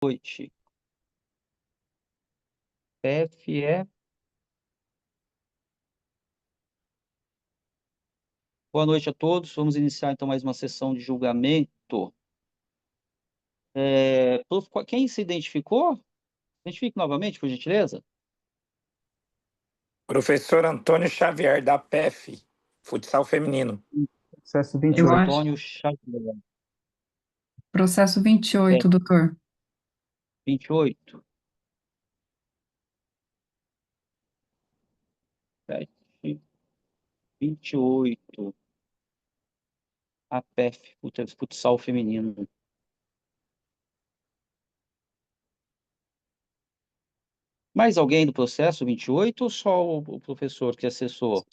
Noite. FE. Boa noite a todos. Vamos iniciar então mais uma sessão de julgamento. Quem se identificou? Identifique novamente, por gentileza. Professor Antônio Xavier, da PEF, Futsal Feminino. Processo Eu 28. acho. Antônio Xavier. Processo 28, doutor. 28. 7, 28. A PEF, Futsal Feminino. Mais alguém do processo 28 ou só o professor que acessou?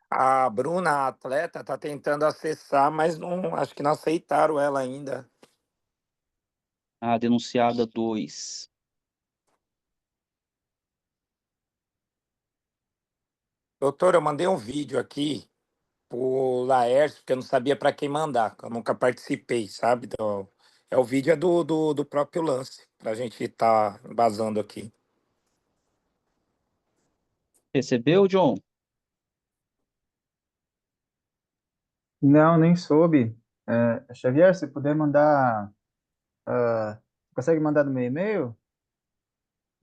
A Bruna, a atleta, está tentando acessar, mas não, acho que não aceitaram ela ainda. A denunciada 2. Doutor, eu mandei um vídeo aqui pro Laércio, porque eu não sabia para quem mandar, que eu nunca participei, sabe? O vídeo é do próprio lance, para a gente estar embasando aqui. Recebeu, John? Não, nem soube. Xavier, se puder mandar. Consegue mandar no meu e-mail?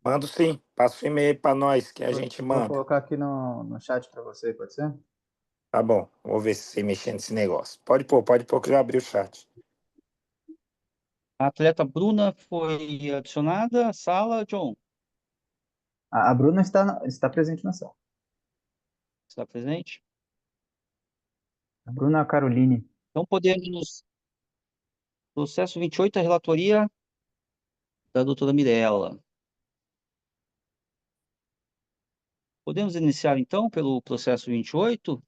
Mando sim, passa o e-mail para nós, que a gente Eu vou manda. colocar aqui no chat para você, pode ser? Tá bom, vou ver se você mexer nesse negócio. Pode pôr que eu já abri o chat. A atleta Bruna foi adicionada à sala, John. A Bruna está presente na sala. Está presente? A Bruna Caroline. Então podemos. Processo 28, a relatoria da doutora Mirella. Podemos iniciar, então, pelo processo 28?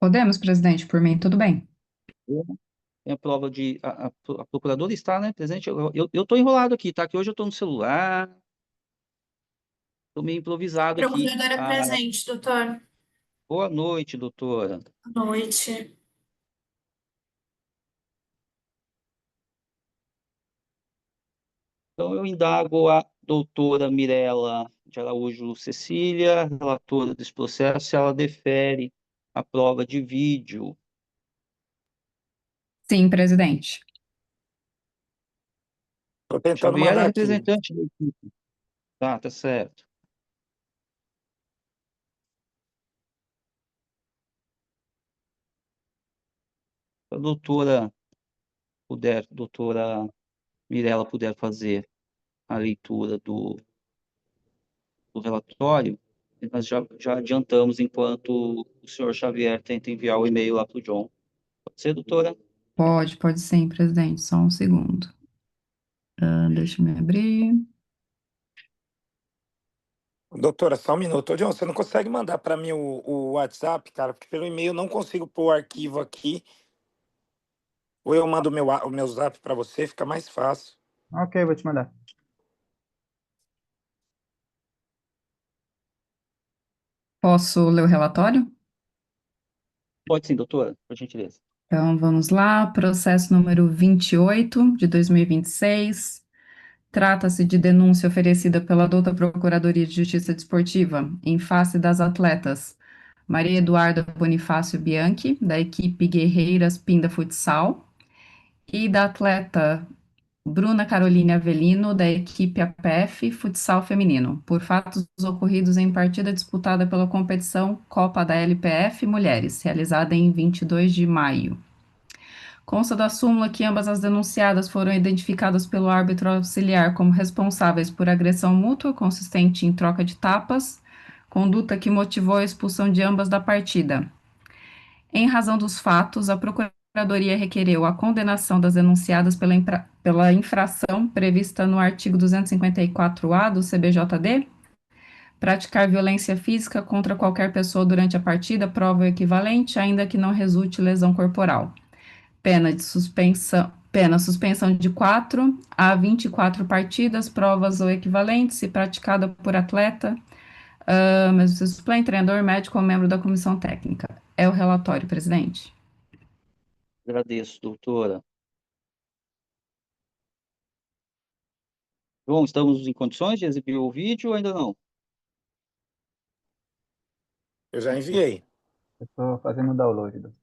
Podemos, presidente, por mim, tudo bem. Tem a prova de... A procuradora está, né, presente? Eu estou enrolado aqui, tá? Que hoje eu estou no celular. Estou meio improvisado aqui. Procuradora presente, doutor. Boa noite, doutora. Boa noite. Então, eu indago a doutora Mirella de Araújo Cecília, relatora desse processo, se ela defere a prova de vídeo. Sim, presidente. Tô tentando Xavier é mandar aqui. representante da equipe. Tá certo. Se a doutora Mirella puder fazer a leitura do relatório, nós já adiantamos enquanto o senhor Xavier tenta enviar o e-mail lá para o John. Pode ser, doutora? Pode sim, presidente. Só um segundo. Deixa eu me abrir. Doutora, só um minuto. Ô, John, você não consegue mandar para mim o WhatsApp, cara? Porque pelo e-mail eu não consigo pôr o arquivo aqui. Ou eu mando o meu zap para você, fica mais fácil. Ok, vou te mandar. Posso ler o relatório? Pode sim, doutora, por gentileza. Então, vamos lá. Processo número 28, de 2026. Trata-se de denúncia oferecida pela douta Procuradoria de Justiça Desportiva em face das atletas Maria Eduarda Bonifácio Bianchi, da equipe Guerreiras Pinda Futsal, e da atleta Bruna Caroline Avelino, da equipe APF Futsal Feminino, por fatos ocorridos em partida disputada pela competição Copa da LPF Mulheres, realizada em 22 de maio. Consta da súmula que ambas as denunciadas foram identificadas pelo árbitro auxiliar como responsáveis por agressão mútua consistente em troca de tapas, conduta que motivou a expulsão de ambas da partida. Em razão dos fatos, a Procuradoria requereu a condenação das denunciadas pela infração prevista no artigo 254-A do CBJD, praticar violência física contra qualquer pessoa durante a partida, prova equivalente, ainda que não resulte lesão corporal. Pena suspensão de 4 a 24 partidas, provas ou equivalentes, se praticada por atleta, mesmo se suplente, treinador, médico ou membro da comissão técnica. É o relatório, presidente. Agradeço, doutora. João, estamos em condições de exibir o vídeo ou ainda não? Eu já enviei. Eu estou fazendo o download. Doutor.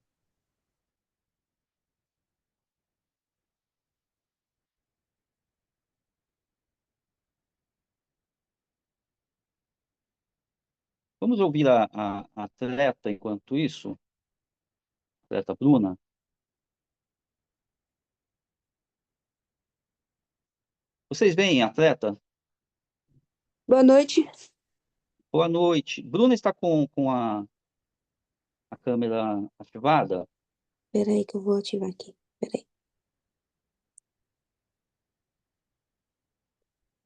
Vamos ouvir a atleta enquanto isso? Atleta Bruna. Vocês veem, atleta? Boa noite. Boa noite. Bruna está com a câmera ativada? Espera aí que eu vou ativar aqui. Espera aí.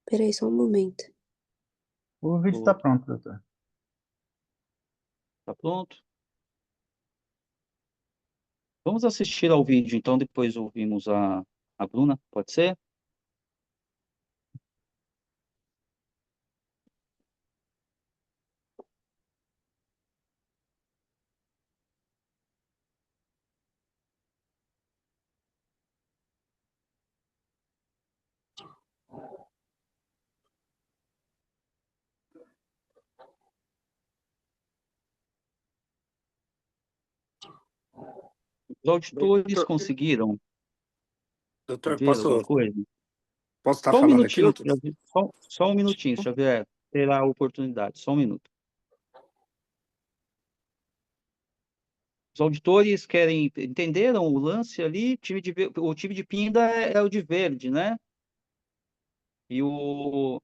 Espera aí só um momento. O vídeo está pronto, doutor. Está pronto? Vamos assistir ao vídeo, então depois ouvimos a Bruna, pode ser? Os auditores conseguiram Doutor, ver alguma posso coisa? estar Só um falando aqui, minutinho, doutor? só um minutinho, Xavier. Terá a oportunidade, só um minuto. Os auditores entenderam o lance ali? O time de Pinda é o de verde, né? E o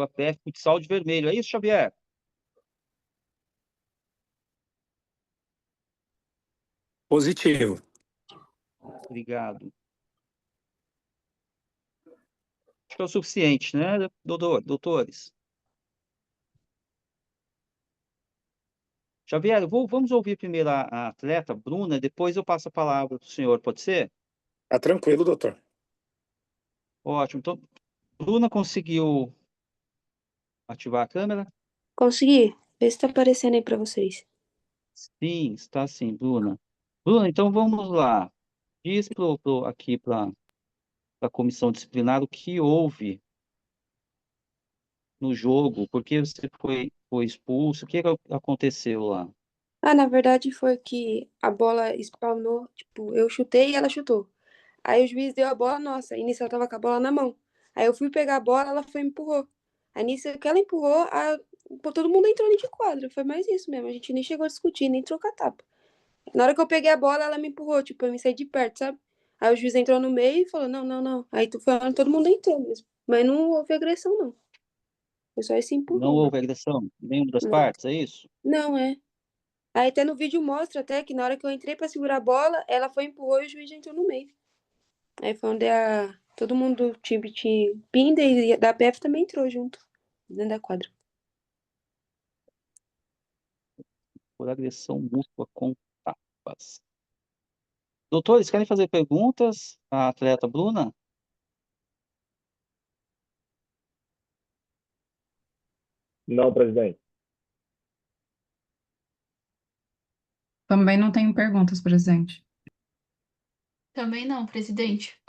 APF Futsal de vermelho. É isso, Xavier? Positivo. Obrigado. Acho que é o suficiente, né, doutores? Xavier, vamos ouvir primeiro a atleta, Bruna, depois eu passo a palavra para o senhor, pode ser? Tá tranquilo, doutor. Ótimo. Então, Bruna conseguiu ativar a câmera? Consegui. Vê se tá aparecendo aí pra vocês. Sim, está sim, Bruna. Bruna, então vamos lá. Diz aqui para a comissão disciplinar o que houve no jogo, por que você foi expulso, o que aconteceu lá? Ah, na verdade foi que a bola spawnou, tipo, eu chutei e ela chutou. Aí o juiz deu a bola nossa, e nisso ela tava com a bola na mão. Aí eu fui pegar a bola, ela foi e me empurrou. Aí nisso que ela empurrou, todo mundo entrou ali de quadra. Foi mais isso mesmo, a gente nem chegou a discutir, nem trocou a tapa. Na hora que eu peguei a bola, ela me empurrou, tipo, eu me saí de perto, sabe? Aí o juiz entrou no meio e falou, não, não, não. Aí todo mundo entrou mesmo. Mas não houve agressão, não. Foi só esse Não empurrão. houve agressão em nenhuma das Não, partes, é isso? não é. Aí até no vídeo mostra até que na hora que eu entrei pra segurar a bola, ela foi empurrou e o juiz entrou no meio. Aí foi onde todo mundo, time de Pinda e da PF também entrou junto, dentro da quadra. Por agressão mútua com tapas. Doutores, querem fazer perguntas à atleta Bruna? Não, presidente. Também não tenho perguntas, presidente. Também não, presidente.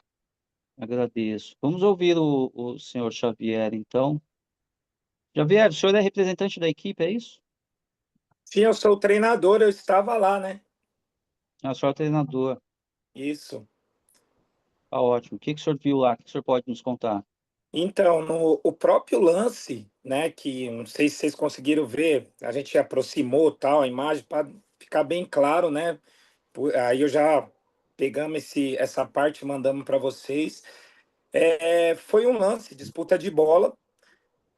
Agradeço. Vamos ouvir o senhor Xavier, então. Xavier, o senhor é representante da equipe, é isso? Sim, eu sou o treinador, eu estava lá, né? Ah, o senhor é treinador. Isso. Tá ótimo. O que o senhor viu lá? O que o senhor pode nos contar? Então, no o próprio lance, né, que não sei se vocês conseguiram ver, a gente aproximou tal a imagem para ficar bem claro, né? Aí eu já pegamos essa parte e mandamos para vocês. Foi um lance, disputa de bola.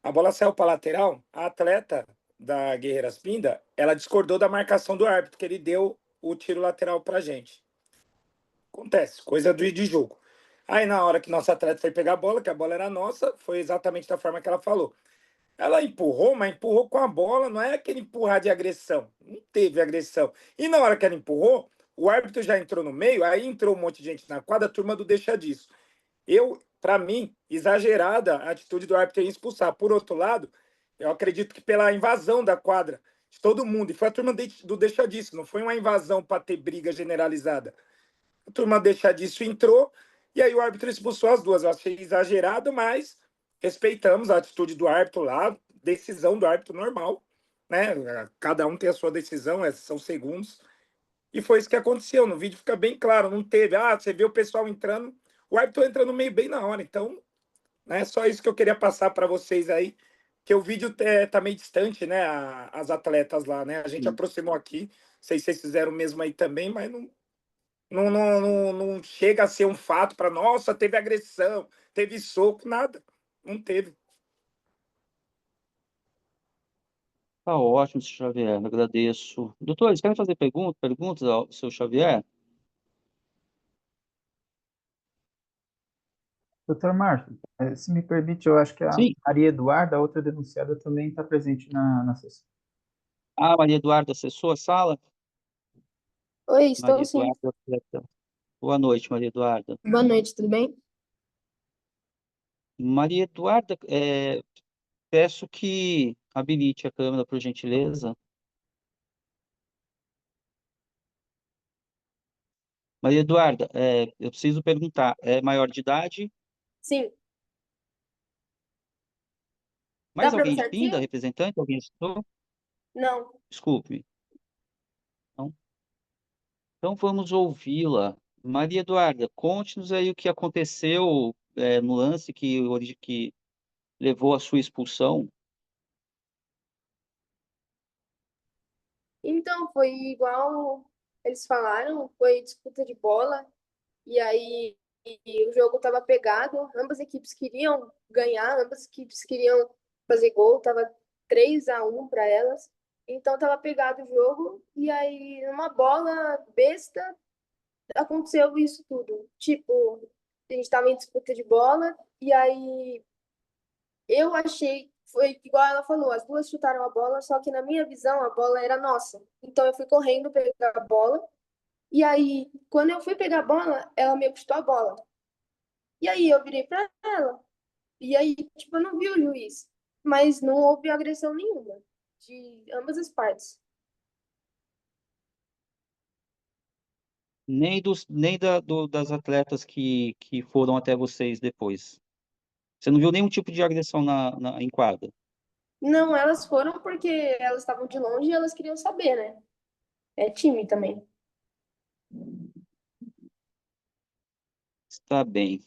A bola saiu para lateral. A atleta da Guerreiras Pinda, ela discordou da marcação do árbitro, que ele deu o tiro lateral para gente. Acontece, coisa de jogo. Aí, na hora que nossa atleta foi pegar a bola, que a bola era nossa, foi exatamente da forma que ela falou. Ela empurrou, mas empurrou com a bola, não é aquele empurrar de agressão. Não teve agressão. E na hora que ela empurrou, o árbitro já entrou no meio, aí entrou um monte de gente na quadra, a turma do deixa disso. Para mim, exagerada a atitude do árbitro em expulsar. Por outro lado, eu acredito que pela invasão da quadra de todo mundo, e foi a turma do deixa disso, não foi uma invasão para ter briga generalizada. a turma deixar disso entrou, e aí o árbitro expulsou as duas. Eu achei exagerado, mas respeitamos a atitude do árbitro lá, decisão do árbitro normal, né? Cada um tem a sua decisão, são segundos. E foi isso que aconteceu. No vídeo fica bem claro, não teve. Você vê o pessoal entrando, o árbitro entrando no meio bem na hora. Então, né, só isso que eu queria passar para vocês aí, que o vídeo tá meio distante, né? As atletas lá, né? A gente aproximou aqui. Não sei se vocês fizeram o mesmo aí também, mas não chega a ser um fato para, nossa, teve agressão, teve soco, nada. Não teve. Tá ótimo, seu Xavier, agradeço. Doutores, querem fazer perguntas ao seu Xavier? Doutor Márcio, se me permite, eu acho que a Sim. Maria Eduarda, a outra denunciada, também está presente na sessão. Maria Eduarda acessou a sala? Oi, estou Maria sim. Eduarda, boa noite, Maria Eduarda. Boa noite, tudo bem? Maria Eduarda, peço que habilite a câmera, por gentileza. Maria Eduarda, eu preciso perguntar, é maior de idade? Sim. Dá Mais para ver alguém de Pinda, certinho? representante? Alguém assinou? Não. Desculpe-me. Não? Então vamos ouvi-la. Maria Eduarda, conte-nos aí o que aconteceu no lance que levou à sua expulsão. Então, foi igual eles falaram, foi disputa de bola, e aí o jogo estava pegado, ambas equipes queriam ganhar, ambas equipes queriam fazer gol, tava 3-1 para elas, então tava pegado o jogo, e aí numa bola besta aconteceu isso tudo. Tipo, a gente tava em disputa de bola, e aí eu achei, foi igual ela falou, as duas chutaram a bola, só que na minha visão a bola era nossa. Então eu fui correndo pegar a bola, e aí quando eu fui pegar a bola, ela me chutou a bola. E aí eu virei pra ela, e aí, tipo, eu não vi o juiz, mas não houve agressão nenhuma, de ambas as partes. Nem das atletas que foram até vocês depois. Você não viu nenhum tipo de agressão em quadra? Não, elas foram porque elas estavam de longe e elas queriam saber, né? É time também. Está bem.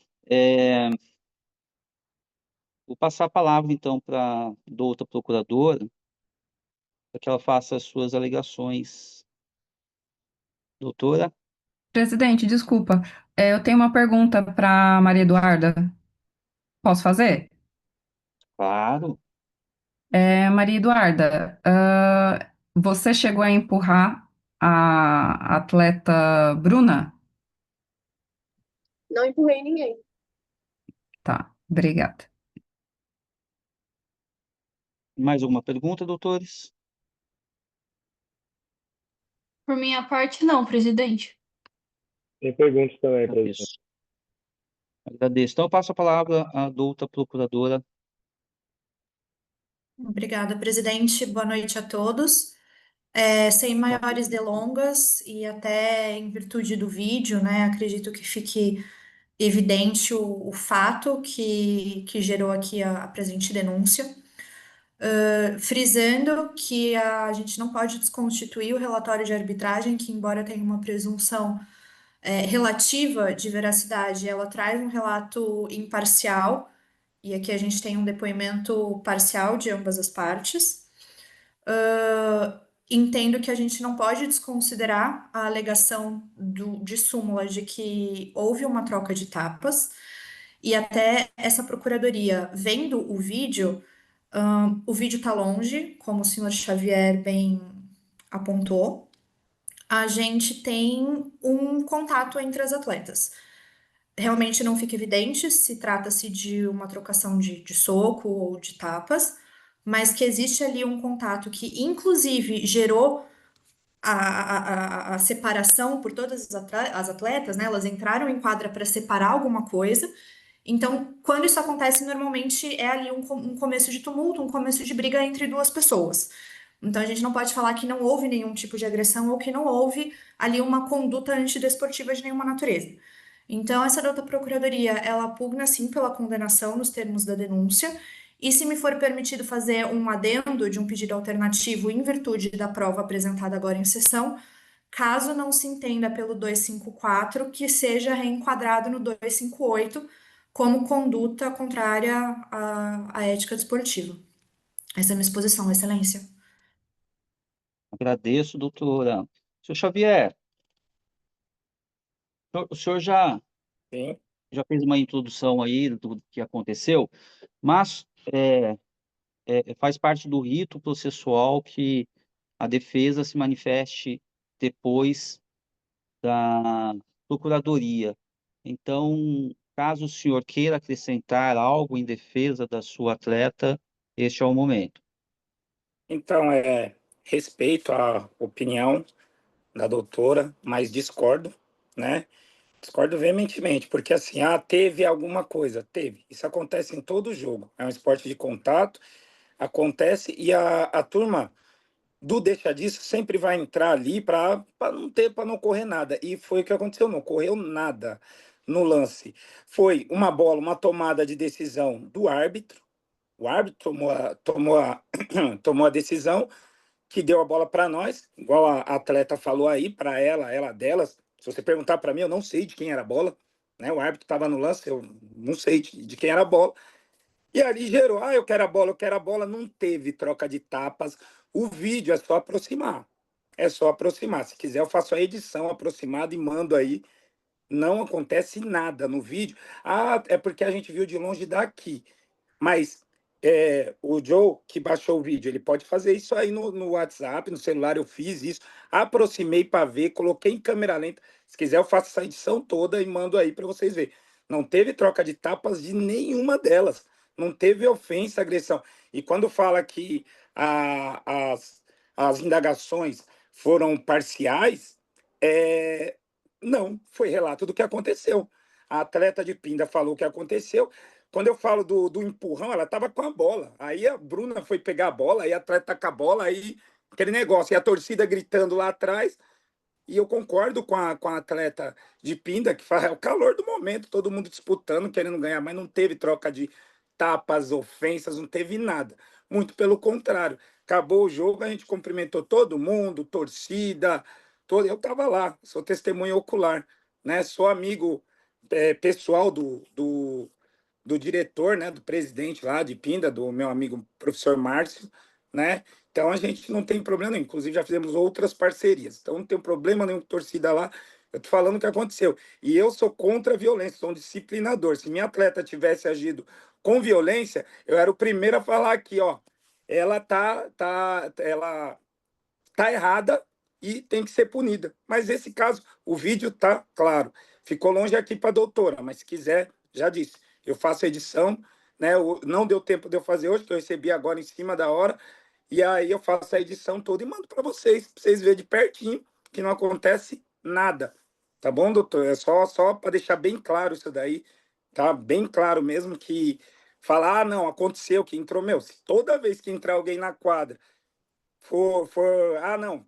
Vou passar a palavra, então, para a doutora procuradora, para que ela faça as suas alegações. Doutora? Presidente, desculpa, eu tenho uma pergunta para Maria Eduarda. Posso fazer? Claro. Maria Eduarda, você chegou a empurrar a atleta Bruna? Não empurrei ninguém. Tá, obrigada. Mais alguma pergunta, doutores? Por minha parte, não, presidente. Tem perguntas também, presidente. Agradeço. Agradeço. Então, eu passo a palavra à doutora procuradora. Obrigada, presidente. Boa noite a todos. Sem maiores delongas e até em virtude do vídeo, né, acredito que fique evidente o fato que gerou aqui a presente denúncia. Frisando que a gente não pode desconstituir o relatório de arbitragem, que embora tenha uma presunção relativa de veracidade, ela traz um relato imparcial, e aqui a gente tem um depoimento parcial de ambas as partes. Entendo que a gente não pode desconsiderar a alegação de súmula de que houve uma troca de tapas, e até essa procuradoria, vendo o vídeo está longe, como o senhor Xavier bem apontou, a gente tem um contato entre as atletas. Realmente não fica evidente se trata-se de uma trocação de soco ou de tapas, mas que existe ali um contato que, inclusive, gerou a separação por todas as atletas, né? Elas entraram em quadra para separar alguma coisa. Então, quando isso acontece, normalmente é ali um começo de tumulto, um começo de briga entre duas pessoas. Então, a gente não pode falar que não houve nenhum tipo de agressão ou que não houve ali uma conduta antidesportiva de nenhuma natureza. Então, essa douta procuradoria, ela pugna sim pela condenação nos termos da denúncia, e se me for permitido fazer um adendo de um pedido alternativo em virtude da prova apresentada agora em sessão, caso não se entenda pelo 254, que seja reenquadrado no 258 como conduta contrária à ética desportiva. Essa é a minha exposição, Excelência. Agradeço, doutora. Senhor Xavier, o senhor já, Sim. já fez uma introdução aí do que aconteceu, mas faz parte do rito processual que a defesa se manifeste depois da procuradoria. Então, caso o senhor queira acrescentar algo em defesa da sua atleta, este é o momento. Então, respeito a opinião da doutora, mas discordo, né? Discordo veementemente, porque assim, teve alguma coisa, teve. Isso acontece em todo jogo. É um esporte de contato, acontece, e a turma do deixa disso sempre vai entrar ali para não correr nada. E foi o que aconteceu, não correu nada no lance. Foi uma bola, uma tomada de decisão do árbitro. O árbitro tomou a decisão que deu a bola para nós, igual a atleta falou aí, para ela delas. Se você perguntar para mim, eu não sei de quem era a bola, né? O árbitro estava no lance, eu não sei de quem era a bola. E ali gerou, eu quero a bola, eu quero a bola. Não teve troca de tapas. O vídeo é só aproximar. É só aproximar. Se quiser, eu faço a edição aproximada e mando aí. Não acontece nada no vídeo. É porque a gente viu de longe daqui. Mas o Joe, que baixou o vídeo, ele pode fazer isso aí no WhatsApp, no celular. Eu fiz isso, aproximei para ver, coloquei em câmera lenta. Se quiser, eu faço essa edição toda e mando aí para vocês verem. Não teve troca de tapas de nenhuma delas. Não teve ofensa, agressão. E quando fala que as indagações foram parciais, não, foi relato do que aconteceu. A atleta de Pinda falou o que aconteceu. Quando eu falo do empurrão, ela estava com a bola. Aí a Bruna foi pegar a bola, aí a atleta com a bola, aí aquele negócio. E a torcida gritando lá atrás. E eu concordo com a atleta de Pinda, que fala, é o calor do momento, todo mundo disputando, querendo ganhar, mas não teve troca de tapas, ofensas, não teve nada. Muito pelo contrário. Acabou o jogo, a gente cumprimentou todo mundo, torcida, todo. Eu estava lá, sou testemunha ocular, né? Sou amigo pessoal do diretor, né, do presidente lá de Pinda, do meu amigo professor Márcio, né? Então a gente não tem problema nenhum. Inclusive já fizemos outras parcerias. Então não tem problema nenhum com torcida lá. Eu tô falando o que aconteceu. E eu sou contra a violência, sou um disciplinador. Se minha atleta tivesse agido com violência, eu era o primeiro a falar aqui, ó. Ela tá errada e tem que ser punida. Mas esse caso, o vídeo tá claro. Ficou longe aqui para a doutora, mas se quiser, já disse, eu faço a edição, né? Não deu tempo de eu fazer hoje, que eu recebi agora em cima da hora, e aí eu faço a edição toda e mando para vocês verem de pertinho que não acontece nada. Tá bom, doutor? É só para deixar bem claro isso daí, tá? Bem claro mesmo que falar, não, aconteceu, que entrou, se toda vez que entrar alguém na quadra não,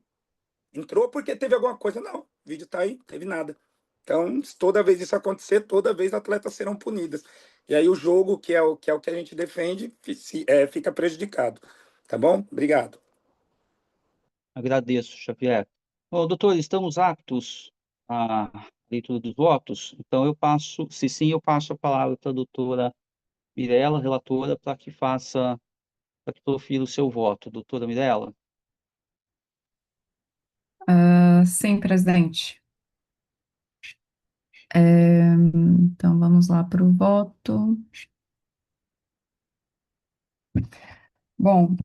entrou porque teve alguma coisa. Não, o vídeo tá aí, não teve nada. Então, se toda vez isso acontecer, toda vez atletas serão punidas. E aí o jogo, que é o que a gente defende, fica prejudicado. Tá bom? Obrigado. Agradeço, Xavier. Bom, doutor, estamos aptos à leitura dos votos? Então, se sim, eu passo a palavra para a doutora Mirela, relatora, para que profira o seu voto. Doutora Mirela? Sim, presidente. Então, vamos lá para o voto. Bom,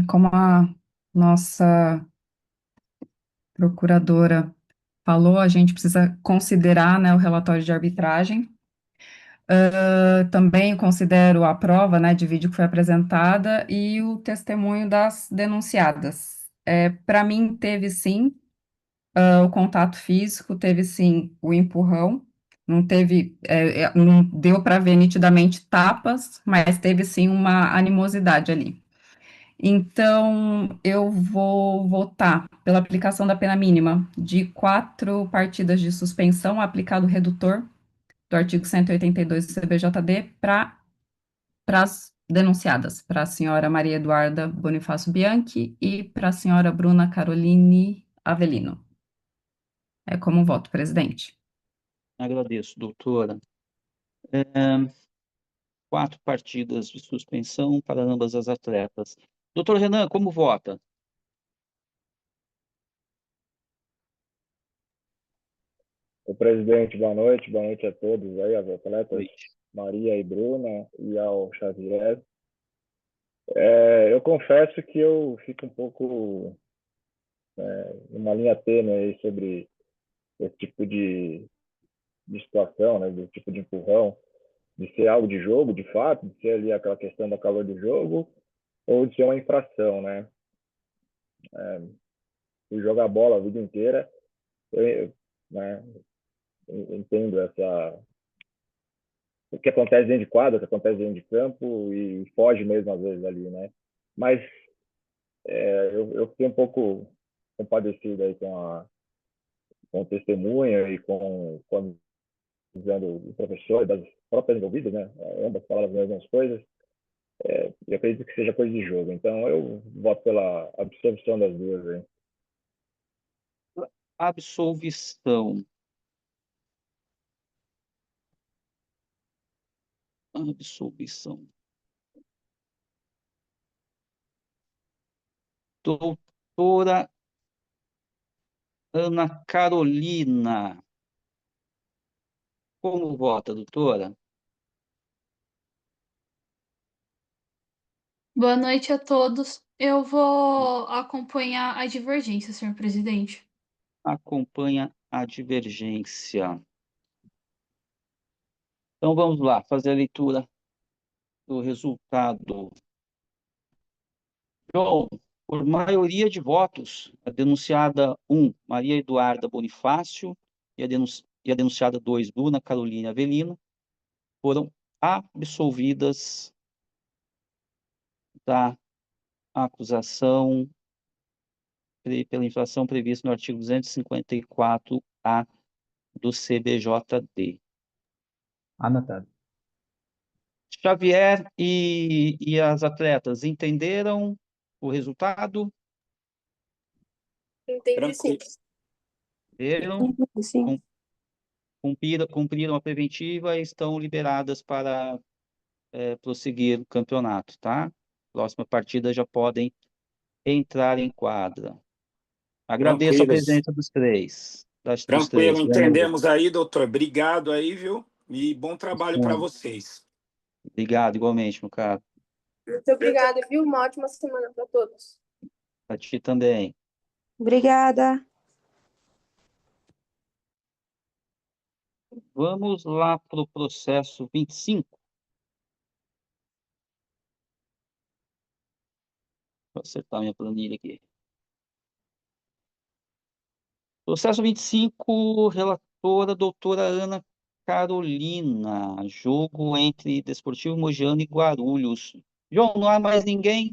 como a nossa procuradora falou, a gente precisa considerar, né, o relatório de arbitragem. Também considero a prova, né, de vídeo que foi apresentada e o testemunho das denunciadas. Para mim, teve sim o contato físico, teve sim o empurrão, não teve, não deu para ver nitidamente tapas, mas teve sim uma animosidade ali. Então, eu vou votar pela aplicação da pena mínima de 4 partidas de suspensão aplicado o redutor do artigo 182 do CBJD para as denunciadas, para a senhora Maria Eduarda Bonifácio Bianchi e para a senhora Bruna Caroline Avelino. É como voto, presidente. Agradeço, doutora. 4 partidas de suspensão para ambas as atletas. Doutor Renan, como vota? O presidente, boa noite a todos aí, as atletas Noite. Maria e Bruna e ao Xavier. Eu confesso que eu fico um pouco numa linha tênue aí sobre esse tipo de situação, né, desse tipo de empurrão, de ser algo de jogo, de fato, de ser ali aquela questão da calor do jogo, ou de ser uma infração, né? E jogar bola a vida inteira, né, eu entendo o que acontece dentro de quadra, o que acontece dentro de campo e foge mesmo às vezes ali, né? Mas eu fiquei um pouco compadecido aí com o testemunho e com a visão do professor, das próprias envolvidas, né? Ambas falaram as mesmas coisas. Eu acredito que seja coisa de jogo. Então, eu voto pela absorção das duas aí. Absolvição. Absolvição. Doutora Ana Carolina. Como vota, doutora? Boa noite a todos. Eu vou acompanhar a divergência, senhor presidente. Acompanha a divergência. Então vamos lá, fazer a leitura do resultado. João, por maioria de votos, a denunciada 1, Maria Eduarda Bonifácio, e a denunciada 2, Bruna Carolina Avelino, foram absolvidas da acusação pela infração prevista no artigo 254-A do CBJD. Anotado. Xavier e as atletas entenderam o resultado? Entendi, sim. Entenderam? Entendi, sim. Cumpriram a preventiva e estão liberadas para prosseguir o campeonato, tá? Próxima partida já podem entrar em quadra. Agradeço a Tranquilos. presença dos três. Dos Tranquilo, três. entendemos aí, doutor. Obrigado aí, viu? E bom trabalho para vocês. Obrigado, igualmente, meu caro. Muito obrigada, viu? Uma ótima semana para todos. Para ti também. Obrigada. Vamos lá para o processo 25. Vou acertar minha planilha aqui. Processo 25, relatora doutora Ana Carolina. Jogo entre Desportivo Mogiano e Guarulhos. João, não há mais ninguém?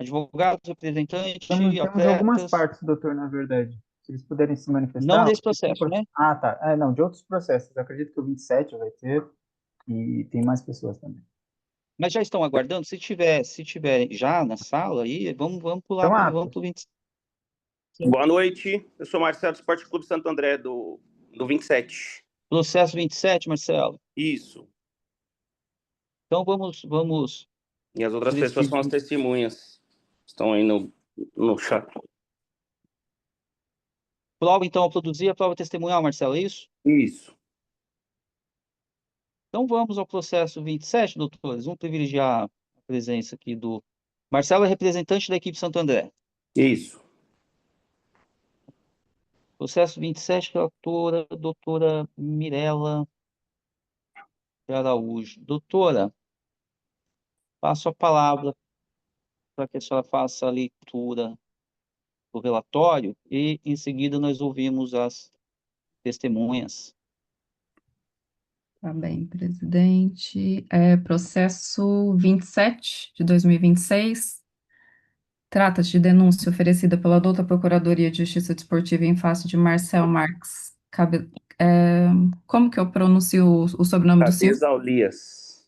Advogados, representante, Temos algumas atletas? partes, doutor, na verdade. Se eles puderem se Não manifestar. desse processo, né? Ah, tá. Não, de outros processos. Eu acredito que o 27 vai ter e tem mais pessoas também. Mas já estão aguardando? Se tiver já na sala aí, vamos pular Então, vamos pro 25. Boa noite, eu sou Marcelo do Esporte Clube Santo André, do 27. Processo 27, Marcelo. Isso. Então vamos. E as outras pessoas são as testemunhas. Estão aí no chat. Prova, então, a produzir a prova testemunhal, Marcelo, é isso? Isso. Então vamos ao processo 27, doutores. Vamos privilegiar a presença aqui do... Marcelo é representante da equipe Santo André. Isso. Processo 27, relatora, doutora Mirela de Araújo. Doutora, passo a palavra para que a senhora faça a leitura do relatório e, em seguida, nós ouvimos as testemunhas. Tá bem, presidente. Processo 27 de 2026, Trata-se de denúncia oferecida pela douta Procuradoria de Justiça Desportiva em face de Marcel Marques. Como que eu pronuncio o sobrenome do senhor? Cabezaulias.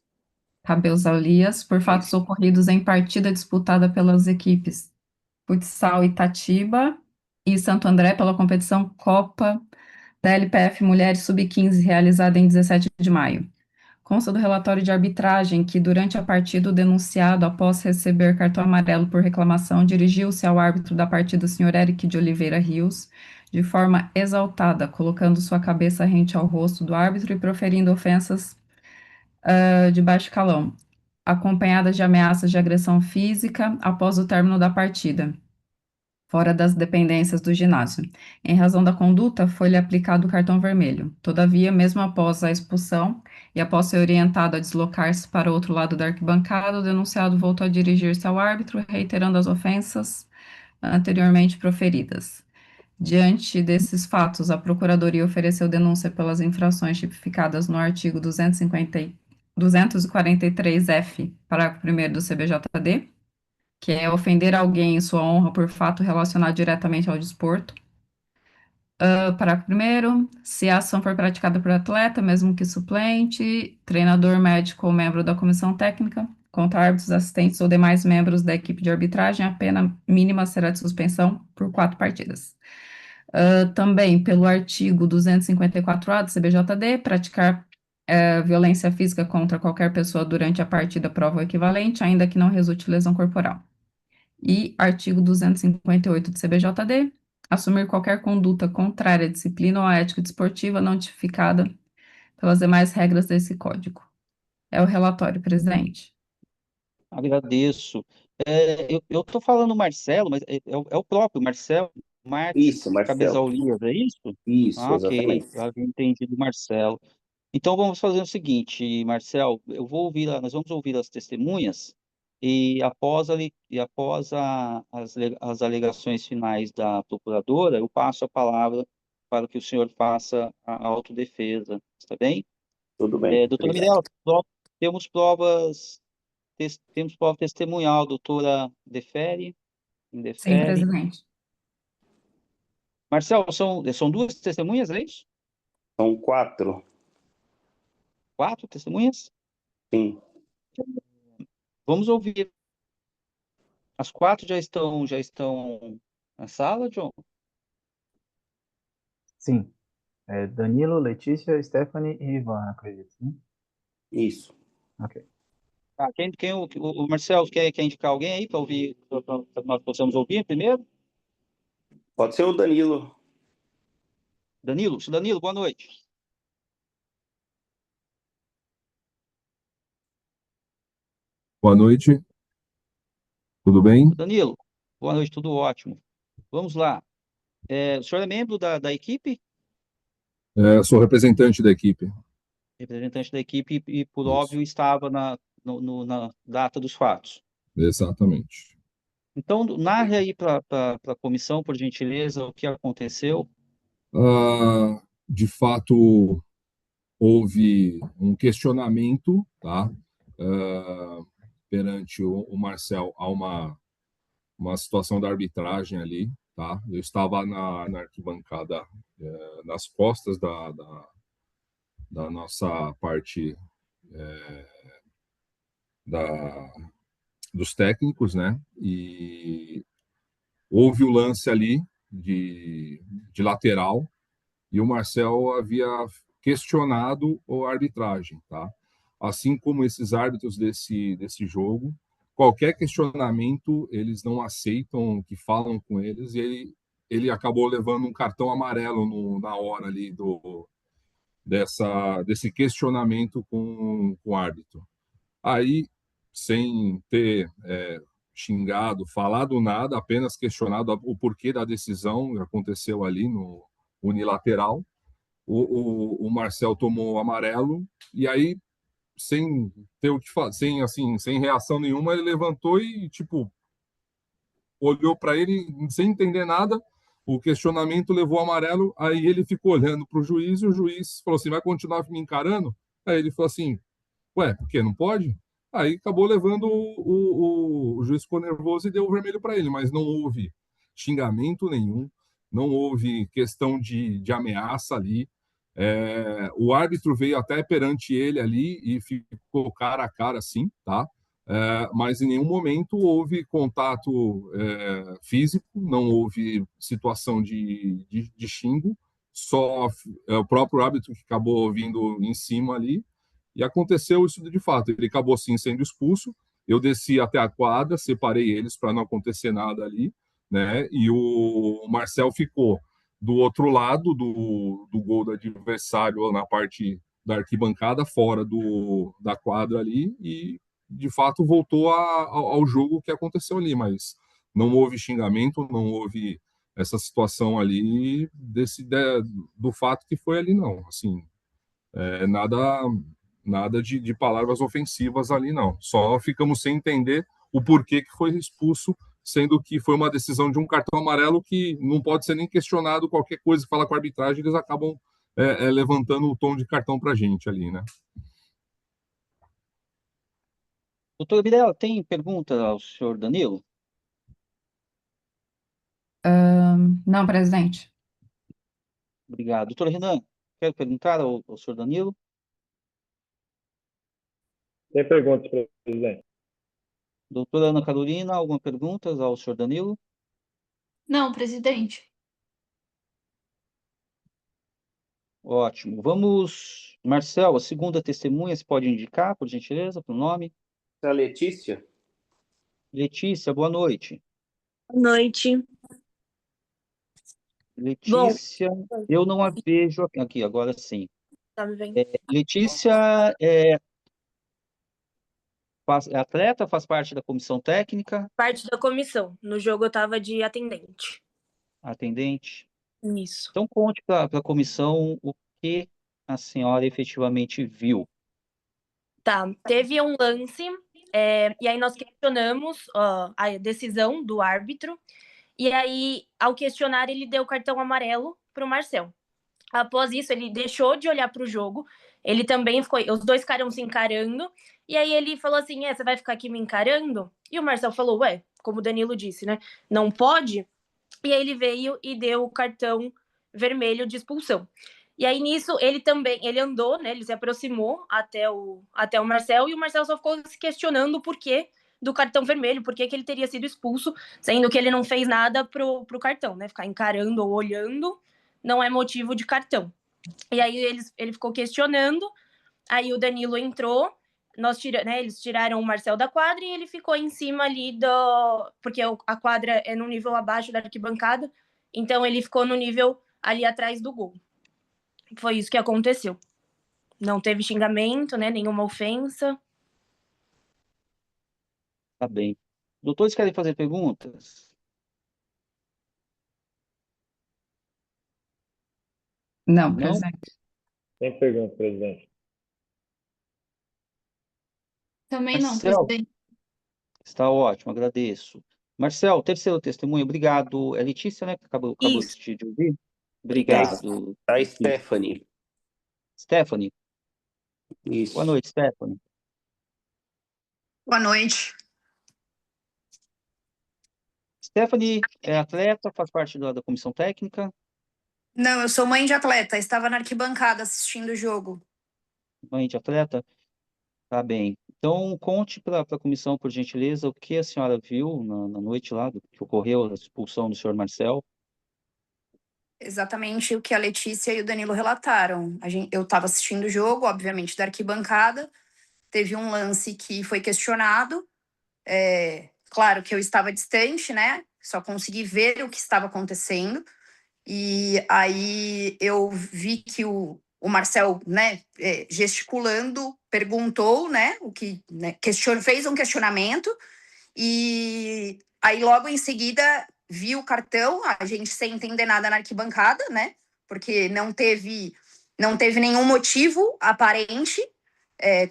Cabezaulias, por fatos ocorridos em partida disputada pelas equipes Futsal Itatiba e Santo André pela competição Copa da LPF Mulheres Sub-15, realizada em 17 de maio. Consta do relatório de arbitragem que, durante a partida, o denunciado, após receber cartão amarelo por reclamação, dirigiu-se ao árbitro da partida, Sr. Eric de Oliveira Rios, de forma exaltada, colocando sua cabeça rente ao rosto do árbitro e proferindo ofensas de baixo calão, acompanhadas de ameaças de agressão física após o término da partida, fora das dependências do ginásio. Em razão da conduta, foi-lhe aplicado o cartão vermelho. Todavia, mesmo após a expulsão e após ser orientado a deslocar-se para o outro lado da arquibancada, o denunciado voltou a dirigir-se ao árbitro, reiterando as ofensas anteriormente proferidas. Diante desses fatos, a Procuradoria ofereceu denúncia pelas infrações tipificadas no artigo 243-F, parágrafo 1º do CBJD, que é ofender alguém em sua honra por fato relacionado diretamente ao desporto. Parágrafo 1º, se a ação for praticada por atleta, mesmo que suplente, treinador, médico ou membro da comissão técnica, contra árbitros, assistentes ou demais membros da equipe de arbitragem, a pena mínima será de suspensão por 4 partidas. Também, pelo artigo 254-A do CBJD, praticar violência física contra qualquer pessoa durante a partida prova o equivalente, ainda que não resulte lesão corporal. E artigo 258 do CBJD, assumir qualquer conduta contrária à disciplina ou à ética desportiva não tipificada pelas demais regras desse código. É o relatório, presidente. Agradeço. Eu estou falando Marcelo, mas é o próprio Marcelo Marques Isso, Marcelo. Cabezaulias, é isso? Isso, Ah, ok, exatamente. eu havia entendido Marcelo. Então vamos fazer o seguinte, Marcel, nós vamos ouvir as testemunhas e as alegações finais da procuradora, eu passo a palavra para que o senhor faça a autodefesa, está bem? Tudo bem. Doutora Obrigado. Mirella, temos temos prova testemunhal, doutora Sim, indefere. presidente. Marcel, são 2 testemunhas, é isso? São 4. 4 testemunhas? Sim. Vamos ouvir. As 4 já estão na sala, John? Sim. Danilo, Letícia, Stephanie e Ivan, acredito, né? Isso. Ok. O Marcelo quer indicar alguém aí para ouvir, para que nós possamos ouvir primeiro? Pode ser o Danilo. Danilo, boa noite. Boa noite. Tudo bem? Danilo, boa noite, tudo ótimo. Vamos lá. O senhor é membro da equipe? Sou representante da equipe. Representante da equipe e, por Isso. óbvio, estava na data dos fatos. Exatamente. Então, narre aí para a comissão, por gentileza, o que aconteceu. De fato, houve um questionamento, tá? Perante o Marcel a uma situação da arbitragem ali, tá? Eu estava na arquibancada, nas costas da nossa parte dos técnicos, né? E houve o lance ali de lateral e o Marcel havia questionado a arbitragem, tá? Assim como esses árbitros desse jogo, qualquer questionamento eles não aceitam, que falam com eles, e ele acabou levando um cartão amarelo na hora ali desse questionamento com o árbitro. Aí, sem ter xingado, falado nada, apenas questionado o porquê da decisão que aconteceu ali no unilateral, o Marcel tomou o amarelo e aí, sem ter o que fazer, sem reação nenhuma, ele levantou e tipo olhou para ele sem entender nada. O questionamento levou o amarelo, aí ele ficou olhando para o juiz e o juiz falou assim: vai continuar me encarando? Aí ele falou assim: ué, por quê? Não pode? Aí acabou levando o juiz ficou nervoso e deu o vermelho para ele, mas não houve xingamento nenhum, não houve questão de ameaça ali. O árbitro veio até perante ele ali e ficou cara a cara, assim, tá? Mas em nenhum momento houve contato físico, não houve situação de xingo, só o próprio árbitro que acabou vindo em cima ali, e aconteceu isso de fato. Ele acabou sim sendo expulso. Eu desci até a quadra, separei eles para não acontecer nada ali, né? E o Marcel ficou do outro lado do gol do adversário, na parte da arquibancada, fora da quadra ali, e de fato voltou ao jogo que aconteceu ali, mas não houve xingamento, não houve essa situação ali do fato que foi ali, não. Assim, nada de palavras ofensivas ali, não. Só ficamos sem entender o porquê que foi expulso, sendo que foi uma decisão de um cartão amarelo que não pode ser nem questionado. Qualquer coisa que fala com a arbitragem, eles acabam levantando o tom de cartão para a gente ali, né? Doutor Birela, tem pergunta ao senhor Danilo? Não, presidente. Obrigado. Doutor Renan, quer perguntar ao senhor Danilo? Tem perguntas, presidente? Doutora Ana Carolina, alguma pergunta ao senhor Danilo? Não, presidente. Ótimo. Vamos, Marcel, a segunda testemunha, você pode indicar, por gentileza, para o nome? A Letícia? Letícia, boa noite. Boa noite. Letícia, eu não a vejo aqui, agora sim. Tá me vendo? Letícia é atleta, faz parte da comissão técnica, Parte da comissão. No jogo eu tava de atendente. atendente. Isso. Então, conte para a comissão o que a senhora efetivamente viu. Tá, teve um lance, e aí nós questionamos a decisão do árbitro, e aí, ao questionar, ele deu cartão amarelo pro Marcel. Após isso, ele deixou de olhar pro jogo, ele também ficou, os dois ficaram se encarando, e aí ele falou assim, você vai ficar aqui me encarando? E o Marcel falou, como o Danilo disse, né, não pode? E aí ele veio e deu o cartão vermelho de expulsão. E aí, nisso, ele andou, né? Ele se aproximou até o Marcel, e o Marcel só ficou se questionando o porquê do cartão vermelho, por que ele teria sido expulso, sendo que ele não fez nada pro cartão, né? Ficar encarando ou olhando não é motivo de cartão. E aí ele ficou questionando, aí o Danilo entrou, eles tiraram o Marcel da quadra e ele ficou em cima ali porque a quadra é no nível abaixo da arquibancada, então ele ficou no nível ali atrás do gol. Foi isso que aconteceu. Não teve xingamento, né? Nenhuma ofensa. Tá bem. Doutores querem fazer perguntas? Não, Não? presidente. Tem pergunta, presidente? Também não, Marcel, presidente. está ótimo, agradeço. Marcel, terceiro testemunho, obrigado. É Letícia, né, que acabou Isso. de ouvir? Letícia. Obrigado. A Stephanie. Stephanie, Isso. boa noite, Stephanie. Boa noite. Stephanie é atleta, faz parte da comissão técnica, Não, eu sou mãe de atleta, estava na arquibancada assistindo o jogo. mãe de atleta? Tá bem. Então, conte para a comissão, por gentileza, o que a senhora viu na noite lá, do que ocorreu, a expulsão do senhor Marcel. Exatamente o que a Letícia e o Danilo relataram. Eu estava assistindo o jogo, obviamente, da arquibancada. Teve um lance que foi questionado. Claro que eu estava distante, né? Só consegui ver o que estava acontecendo. E aí eu vi que o Marcel, né, gesticulando, perguntou, né, o que, né, fez um questionamento, e aí logo em seguida viu o cartão, a gente sem entender nada na arquibancada, né, porque não teve nenhum motivo aparente,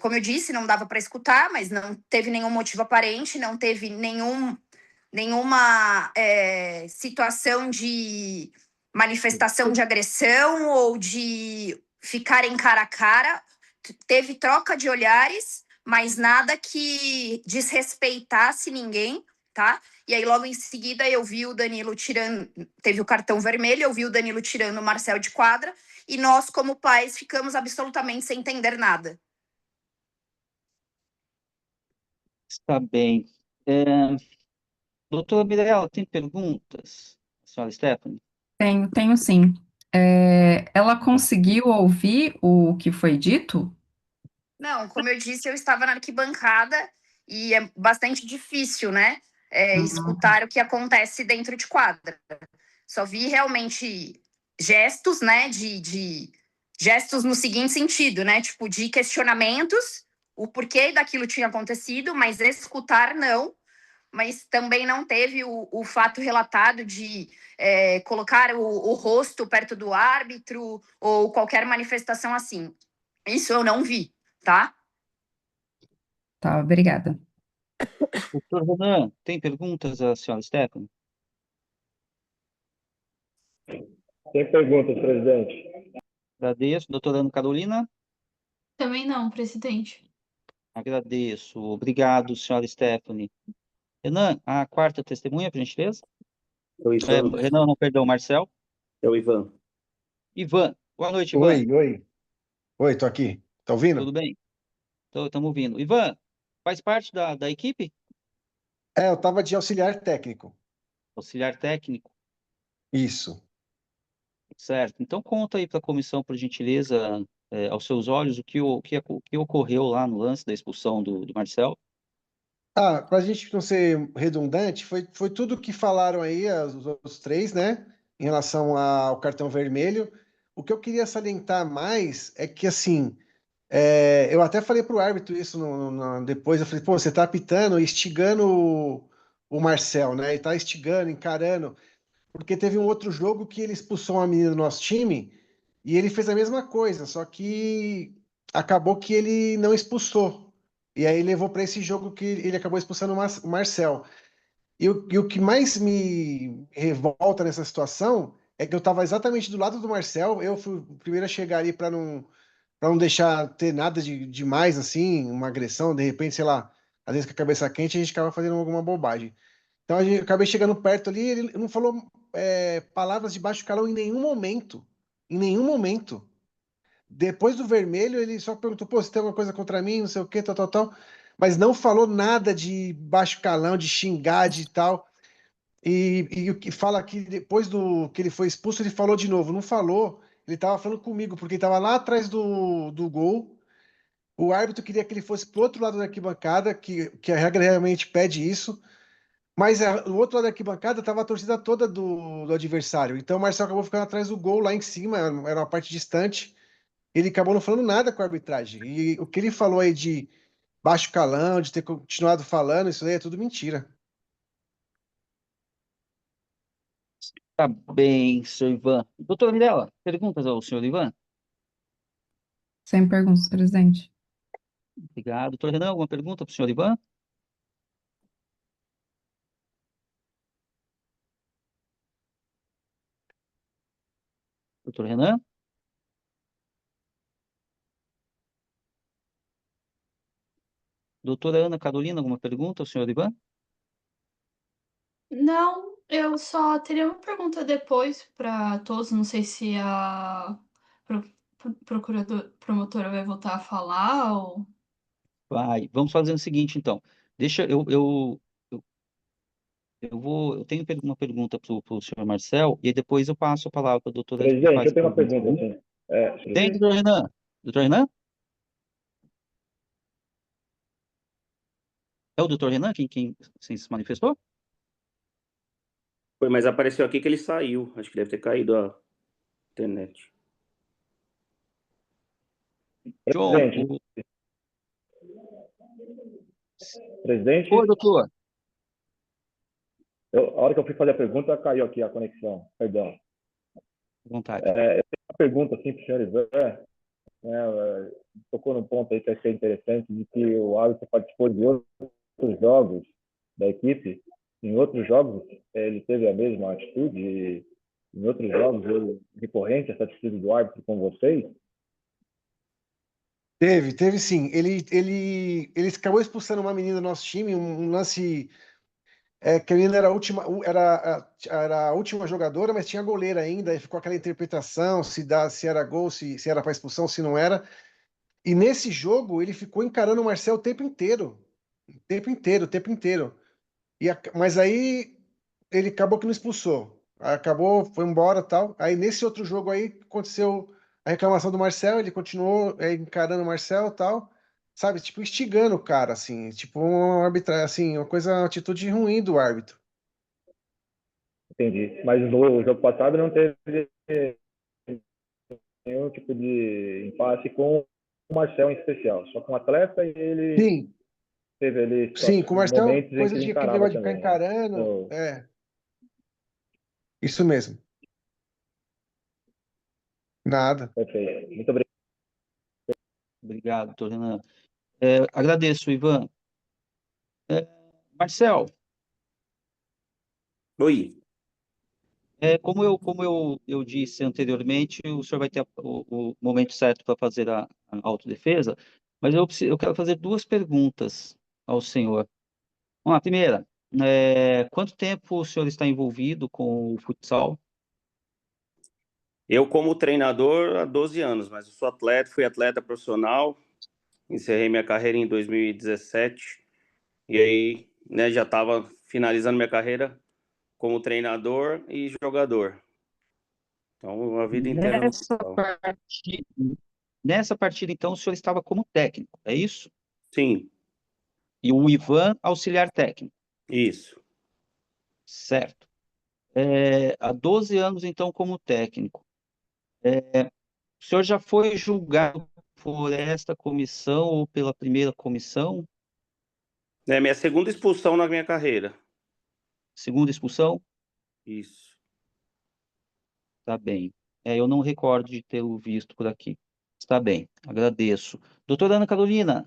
como eu disse, não dava para escutar, mas não teve nenhum motivo aparente, não teve nenhuma situação de manifestação de agressão ou de ficarem cara a cara. Teve troca de olhares, mas nada que desrespeitasse ninguém, tá? E aí, logo em seguida, eu vi o Danilo tirando, teve o cartão vermelho, eu vi o Danilo tirando o Marcel de quadra, e nós, como pais, ficamos absolutamente sem entender nada. Está bem. Doutora Mirella, tem perguntas? Senhora Stephanie? Tenho sim. Ela conseguiu ouvir o que foi dito? Não, como eu disse, eu estava na arquibancada e é bastante difícil, né? Escutar o que acontece dentro de quadra. Só vi realmente gestos, né? De gestos no seguinte sentido, né? Tipo, de questionamentos, o porquê daquilo tinha acontecido, mas escutar não. Mas também não teve o fato relatado de colocar o rosto perto do árbitro ou qualquer manifestação assim. Isso eu não vi, tá? Tá, obrigada. Doutor Renan, tem perguntas à senhora Stephanie? Sem perguntas, presidente. Agradeço. Doutora Ana Carolina? Também não, presidente. Agradeço. Obrigado, senhora Stephanie. Renan, a quarta testemunha, por gentileza? É o Ivan. Renan, não, perdão, Marcel. É o Ivan. Ivan, boa noite, Ivan. Oi, tô aqui. Tá ouvindo? Tudo bem? Estamos ouvindo. Ivan, faz parte da equipe? Eu tava de auxiliar técnico. Auxiliar técnico? Isso. Certo. Então conta aí para a comissão, por gentileza, aos seus olhos, o que ocorreu lá no lance da expulsão do Marcel. Para a gente não ser redundante, foi tudo que falaram aí, os outros três, né? Em relação ao cartão vermelho. O que eu queria salientar mais é que, assim, eu até falei pro árbitro isso depois, eu falei, pô, você tá apitando, instigando o Marcel, né? E tá instigando, encarando. Porque teve um outro jogo que ele expulsou uma menina do nosso time e ele fez a mesma coisa, só que acabou que ele não expulsou. E aí levou para esse jogo que ele acabou expulsando o Marcel. E o que mais me revolta nessa situação é que eu estava exatamente do lado do Marcel, eu fui o primeiro a chegar ali para não deixar ter nada de demais, assim, uma agressão, de repente, sei lá, às vezes com a cabeça quente a gente acaba fazendo alguma bobagem. Então eu acabei chegando perto ali, ele não falou palavras de baixo calão em nenhum momento. Em nenhum momento. Depois do vermelho, ele só perguntou, pô, você tem alguma coisa contra mim, não sei o quê, tal, tal, tal. Mas não falou nada de baixo calão, de xingar, de tal. E o que fala que depois do que ele foi expulso, ele falou de novo. Não falou, ele tava falando comigo, porque ele tava lá atrás do gol. O árbitro queria que ele fosse pro outro lado da arquibancada, que a regra realmente pede isso. Mas do outro lado da arquibancada estava a torcida toda do adversário. Então o Marcel acabou ficando atrás do gol lá em cima, era uma parte distante. Ele acabou não falando nada com a arbitragem. E o que ele falou aí de baixo calão, de ter continuado falando, isso aí é tudo mentira. Tá bem, senhor Ivan. Doutora Mirella, perguntas ao senhor Ivan? Sem perguntas, presidente. Obrigado. Doutor Renan, alguma pergunta para o senhor Ivan? Doutor Renan? Doutora Ana Carolina, alguma pergunta ao senhor Ivan? Não, eu só teria uma pergunta depois para todos. Não sei se a promotora vai voltar a falar ou. Vai. Vamos fazer o seguinte, então. Deixa eu tenho uma pergunta para o senhor Marcel, e aí depois eu passo a palavra para a doutora que Presidente, faz eu a tenho uma pergunta. pergunta, assim. Tem, doutor Renan? Doutor Renan? É o doutor Renan quem se manifestou? Foi, mas apareceu aqui que ele saiu. Acho que deve ter caído a internet. John, Presidente? Oi, doutor. A hora que eu fui fazer a pergunta, caiu aqui a conexão. Perdão. À vontade. Eu tenho uma pergunta assim para o senhor Ivan. Tocou num ponto aí que eu achei interessante, de que o árbitro participou de outros jogos da equipe. Em outros jogos, ele teve a mesma atitude. Em outros jogos, recorrente essa atitude do árbitro com vocês? Teve sim. Ele acabou expulsando uma menina do nosso time, um lance que a menina era a última jogadora, mas tinha goleira ainda, e ficou aquela interpretação se era gol, se era para expulsão, se não era. E nesse jogo ele ficou encarando o Marcel o tempo inteiro. O tempo inteiro, o tempo inteiro. Mas aí ele acabou que não expulsou. Acabou, foi embora tal. Aí nesse outro jogo aí aconteceu a reclamação do Marcel, ele continuou encarando o Marcel tal. Sabe, tipo, instigando o cara, assim, tipo, uma arbitragem, assim, uma atitude ruim do árbitro. Entendi. Mas no jogo passado não teve nenhum tipo de impasse com o Marcel em especial, só com o atleta e ele Sim, teve ali sim, com o Marcel, momentos em que coisa ele de aquele encarava negócio de ficar também, né? encarando. Então, Isso mesmo. Nada. perfeito. Muito obrigado. Obrigado, doutor Renan. Agradeço, Ivan. Marcel, Oi. como eu disse anteriormente, o senhor vai ter o momento certo para fazer a autodefesa, mas eu quero fazer duas perguntas ao senhor. Vamos lá, primeira, quanto tempo o senhor está envolvido com o futsal? Eu, como treinador, há 12 anos, mas eu sou atleta, fui atleta profissional, encerrei minha carreira em 2017, e aí, né, já estava finalizando minha carreira como treinador e jogador. Então, a vida inteira no Nessa futsal. partida, nessa partida, então, o senhor estava como técnico, é isso? Sim, E o Ivan, auxiliar técnico, isso. certo. Há 12 anos, então, como técnico. O senhor já foi julgado por esta comissão ou pela primeira comissão? É minha segunda expulsão na minha carreira. Segunda expulsão? Isso. Tá bem. Eu não recordo de ter o visto por aqui. Está bem, agradeço. Doutora Ana Carolina,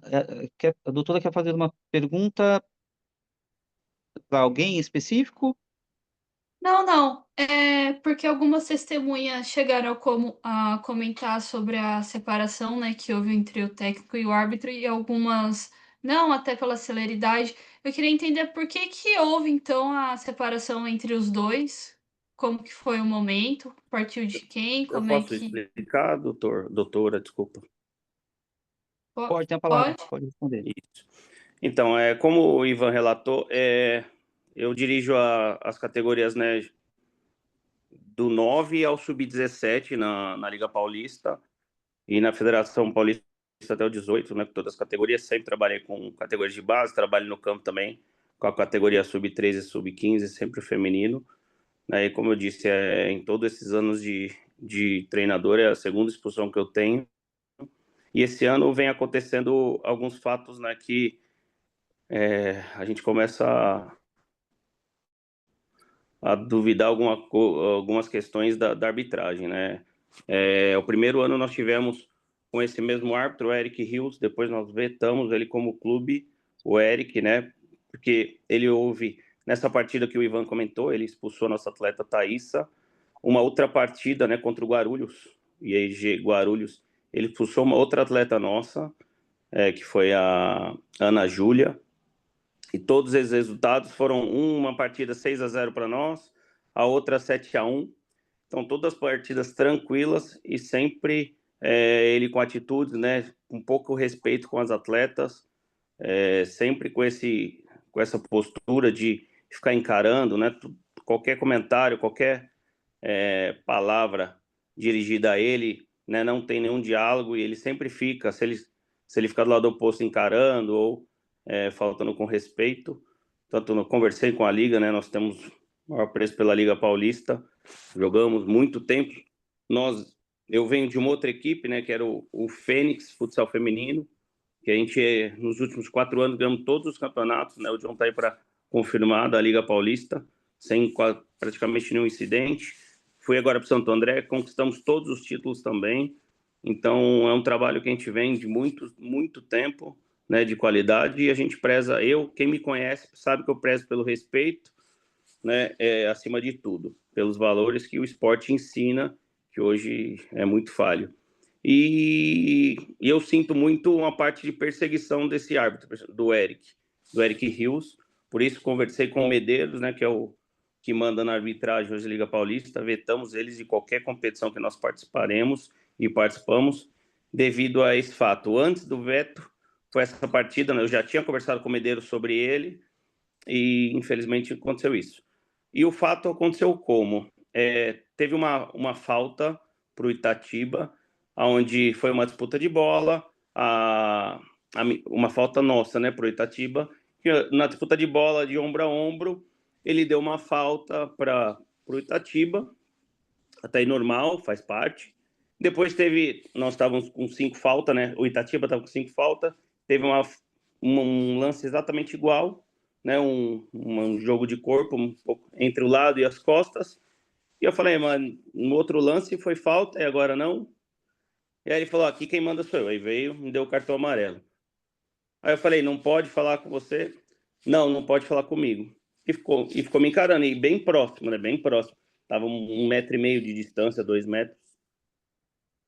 a doutora quer fazer uma pergunta para alguém em específico? Não, não. É porque algumas testemunhas chegaram a comentar sobre a separação, né, que houve entre o técnico e o árbitro, e algumas não, até pela celeridade. Eu queria entender por que que houve, então, a separação entre os dois. Como que foi o momento? Partiu de quem? Eu Como é posso que... explicar, doutora, desculpa. Pode, tem a palavra, Pode? pode responder. Isso. Então, como o Ivan relatou, eu dirijo as categorias, né, do 9 ao sub-17 na Liga Paulista e na Federação Paulista até o 18, né, com todas as categorias. Sempre trabalhei com categorias de base, trabalho no campo também com a categoria sub-13 e sub-15, sempre feminino. Né, e como eu disse, em todos esses anos de treinador, é a segunda expulsão que eu tenho. E esse ano vem acontecendo alguns fatos, né, que a gente começa a duvidar algumas questões da arbitragem, né? O primeiro ano nós tivemos com esse mesmo árbitro, o Eric Rios, depois nós vetamos ele como clube, o Eric, né? Porque ele houve, nessa partida que o Ivan comentou, ele expulsou a nossa atleta Thaísa, uma outra partida, né, contra o Guarulhos, e aí Guarulhos, ele expulsou uma outra atleta nossa, que foi a Ana Júlia, e todos esses resultados foram uma partida 6-0 para nós, a outra 7-1. Então, todas as partidas tranquilas e sempre ele com atitudes, né, com pouco respeito com as atletas, sempre com essa postura de ficar encarando, né, qualquer comentário, qualquer palavra dirigida a ele, né, não tem nenhum diálogo e ele sempre fica, se ele ficar do lado oposto encarando ou faltando com respeito. Tanto eu conversei com a Liga, né, nós temos maior preço pela Liga Paulista, jogamos muito tempo. Eu venho de uma outra equipe, né, que era o Fênix Futsal Feminino, que a gente, nos últimos 4 anos, ganhamos todos os campeonatos, né, o John está aí para confirmar, da Liga Paulista, sem praticamente nenhum incidente. Fui agora para Santo André, conquistamos todos os títulos também. Então, é um trabalho que a gente vem de muito, muito tempo, né, de qualidade, e a gente preza, quem me conhece sabe que eu prezo pelo respeito, né, acima de tudo, pelos valores que o esporte ensina, que hoje é muito falho. E eu sinto muito uma parte de perseguição desse árbitro, do Eric Rios. Por isso conversei com o Medeiros, né, que é o que manda na arbitragem hoje da Liga Paulista. Vetamos eles de qualquer competição que nós participaremos e participamos devido a esse fato. Antes do veto, foi essa partida, né, eu já tinha conversado com o Medeiros sobre ele e infelizmente aconteceu isso. E o fato aconteceu como? Teve uma falta para o Itatiba, onde foi uma disputa de bola, uma falta nossa, né, para o Itatiba, que na disputa de bola de ombro a ombro, ele deu uma falta para o Itatiba, até aí normal, faz parte. Depois nós estávamos com 5 faltas, né, o Itatiba estava com 5 faltas, teve um lance exatamente igual, né, um jogo de corpo um pouco entre o lado e as costas, e eu falei, mano, no outro lance foi falta e agora não? E aí ele falou, aqui quem manda sou eu. Aí veio, me deu o cartão amarelo. Aí eu falei, não pode falar com você? Não pode falar comigo. E ficou me encarando, e bem próximo, né, bem próximo. Tava 1,5 metro de distância, 2 metros.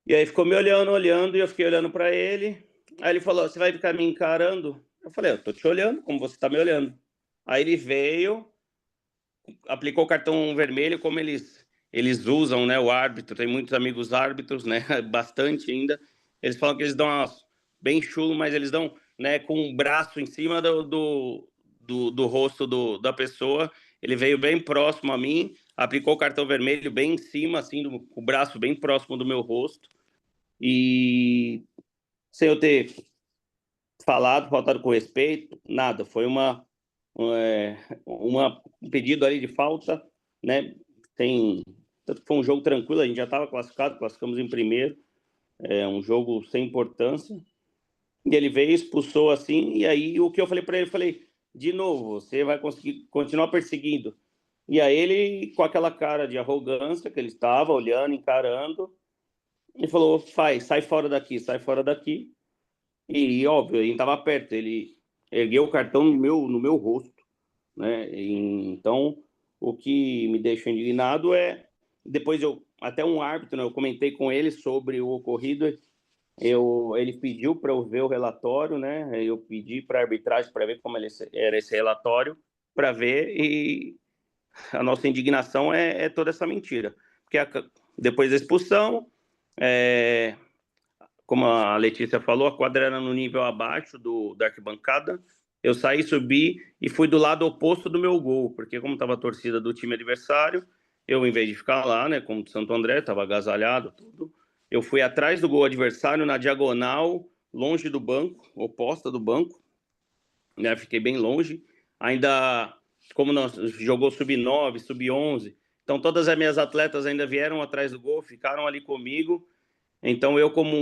E aí ficou me olhando, e eu fiquei olhando para ele. Aí ele falou, você vai ficar me encarando? Eu falei, eu tô te olhando, como você tá me olhando. Aí ele veio, aplicou o cartão vermelho, como eles usam, né, o árbitro, tem muitos amigos árbitros, né, bastante ainda, eles falam que eles dão bem chulo, mas eles dão, né, com o braço em cima do rosto da pessoa, ele veio bem próximo a mim, aplicou o cartão vermelho bem em cima, assim, o braço bem próximo do meu rosto, e sem eu ter faltado com respeito, nada, foi um pedido ali de falta, né? Foi um jogo tranquilo, a gente já estava classificamos em primeiro, um jogo sem importância, e ele veio, expulsou assim, e aí o que eu falei para ele, falei, de novo, você vai conseguir continuar perseguindo. E aí ele, com aquela cara de arrogância que ele estava olhando, encarando, ele falou, sai fora daqui, e óbvio, ele estava perto, ele ergueu o cartão no meu rosto, né? Então, o que me deixa indignado depois até um árbitro, né, eu comentei com ele sobre o ocorrido, ele pediu para eu ver o relatório, né? Eu pedi para a arbitragem para ver como era esse relatório, para ver, e a nossa indignação é toda essa mentira, porque depois da expulsão, como a Letícia falou, a quadra era no nível abaixo da arquibancada. Eu saí, subi e fui do lado oposto do meu gol, porque como estava a torcida do time adversário, eu, em vez de ficar lá, né, como do Santo André, estava agasalhado, tudo, eu fui atrás do gol adversário, na diagonal, longe do banco, oposta do banco, né, fiquei bem longe. Ainda, como nós jogou sub-9, sub-11, então todas as minhas atletas ainda vieram atrás do gol, ficaram ali comigo. Então, eu como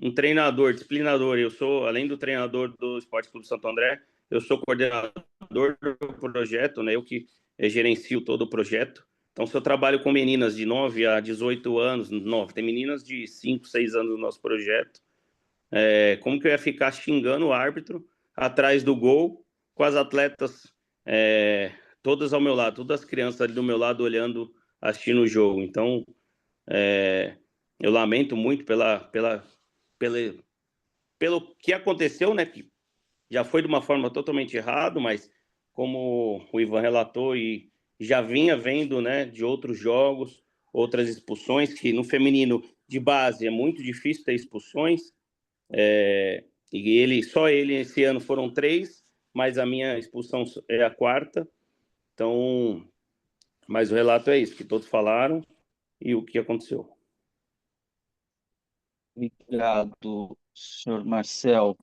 um treinador, disciplinador, eu sou, além do treinador do Esporte Clube Santo André, eu sou coordenador do projeto, né? Eu que gerencio todo o projeto. Então, se eu trabalho com meninas de 9 a 18 anos, tem meninas de 5, 6 anos no nosso projeto, como que eu ia ficar xingando o árbitro atrás do gol, com as atletas todas ao meu lado, todas as crianças ali do meu lado olhando, assistindo o jogo. Então, eu lamento muito pelo que aconteceu, né? Que já foi de uma forma totalmente errada, mas como o Ivan relatou e já vinha vendo, né, de outros jogos, outras expulsões, que no feminino de base é muito difícil ter expulsões, e só ele esse ano foram 3, mas a minha expulsão é a 4ª. Então, mas o relato é isso, que todos falaram e o que aconteceu. Obrigado, senhor Marcel.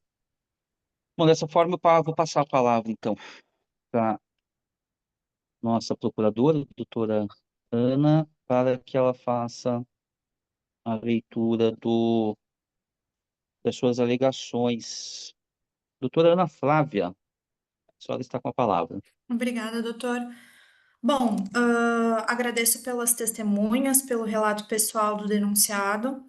Bom, dessa forma, eu vou passar a palavra, então, para nossa procuradora, doutora Ana, para que ela faça a leitura das suas alegações. Doutora Ana Flávia, a senhora está com a palavra. Obrigada, doutor. Bom, agradeço pelas testemunhas, pelo relato pessoal do denunciado.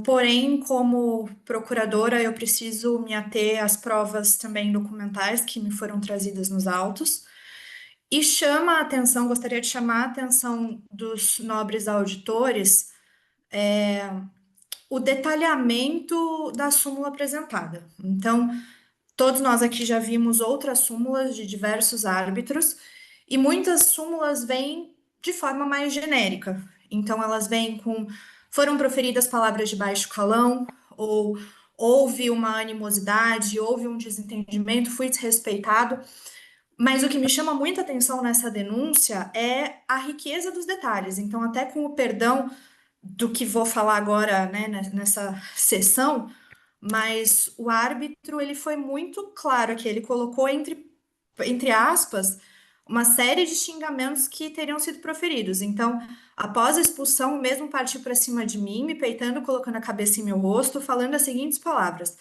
Porém, como procuradora, eu preciso me ater às provas também documentais que me foram trazidas nos autos. E gostaria de chamar a atenção dos nobres auditores, o detalhamento da súmula apresentada. Então, todos nós aqui já vimos outras súmulas de diversos árbitros, e muitas súmulas vêm de forma mais genérica. Então, elas vêm com: foram proferidas palavras de baixo calão, ou houve uma animosidade, houve um desentendimento, fui desrespeitado. Mas o que me chama muita atenção nessa denúncia é a riqueza dos detalhes. Então, até com o perdão do que vou falar agora, né, nessa sessão, mas o árbitro, ele foi muito claro aqui, ele colocou entre aspas uma série de xingamentos que teriam sido proferidos. Então, após a expulsão, o mesmo partiu para cima de mim, me peitando, colocando a cabeça em meu rosto, falando as seguintes palavras: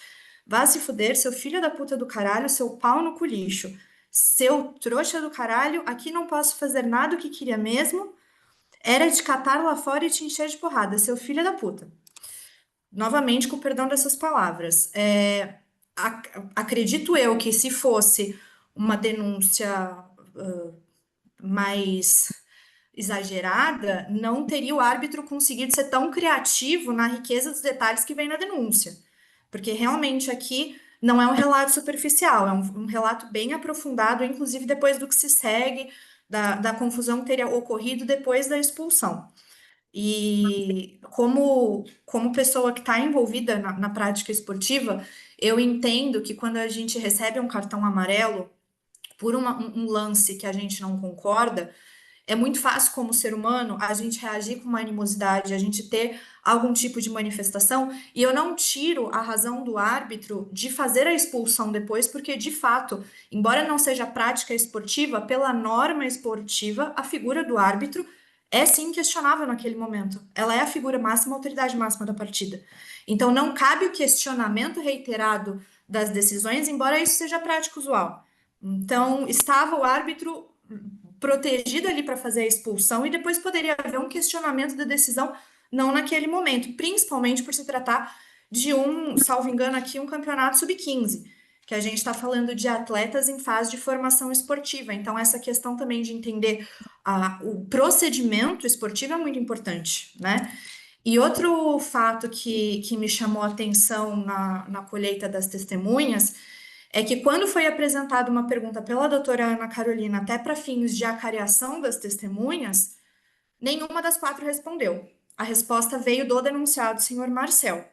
vá se fuder, seu filho da puta do caralho, seu pau no cu lixo, seu trouxa do caralho, aqui não posso fazer nada o que queria mesmo, era de catar lá fora e te encher de porrada, seu filho da puta. Novamente, com o perdão dessas palavras. Acredito eu que se fosse uma denúncia mais exagerada, não teria o árbitro conseguido ser tão criativo na riqueza dos detalhes que vem na denúncia. Porque realmente aqui não é um relato superficial, é um relato bem aprofundado, inclusive depois do que se segue, da confusão que teria ocorrido depois da expulsão. E como pessoa que está envolvida na prática esportiva, eu entendo que quando a gente recebe um cartão amarelo por um lance que a gente não concorda, é muito fácil, como ser humano, a gente reagir com uma animosidade, a gente ter algum tipo de manifestação, e eu não tiro a razão do árbitro de fazer a expulsão depois, porque, de fato, embora não seja prática esportiva, pela norma esportiva, a figura do árbitro é sim questionável naquele momento. Ela é a figura máxima, a autoridade máxima da partida. Então, não cabe o questionamento reiterado das decisões, embora isso seja prática usual. Então, estava o árbitro protegido ali para fazer a expulsão, e depois poderia haver um questionamento da decisão, não naquele momento, principalmente por se tratar de salvo engano aqui, um campeonato sub-15, que a gente está falando de atletas em fase de formação esportiva. Então, essa questão também de entender o procedimento esportivo é muito importante, né? E outro fato que me chamou a atenção na colheita das testemunhas é que, quando foi apresentada uma pergunta pela doutora Ana Carolina, até para fins de acariação das testemunhas, nenhuma das 4 respondeu. A resposta veio do denunciado, senhor Marcel.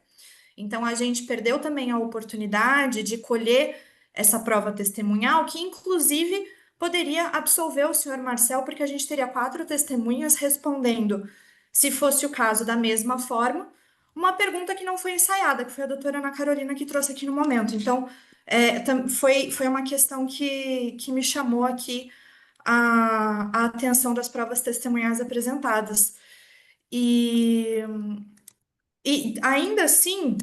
Então, a gente perdeu também a oportunidade de colher essa prova testemunhal, que inclusive poderia absolver o senhor Marcel, porque a gente teria 4 testemunhas respondendo, se fosse o caso, da mesma forma, uma pergunta que não foi ensaiada, que foi a doutora Ana Carolina que trouxe aqui no momento. Então, foi uma questão que me chamou aqui a atenção das provas testemunhais apresentadas. E ainda assim,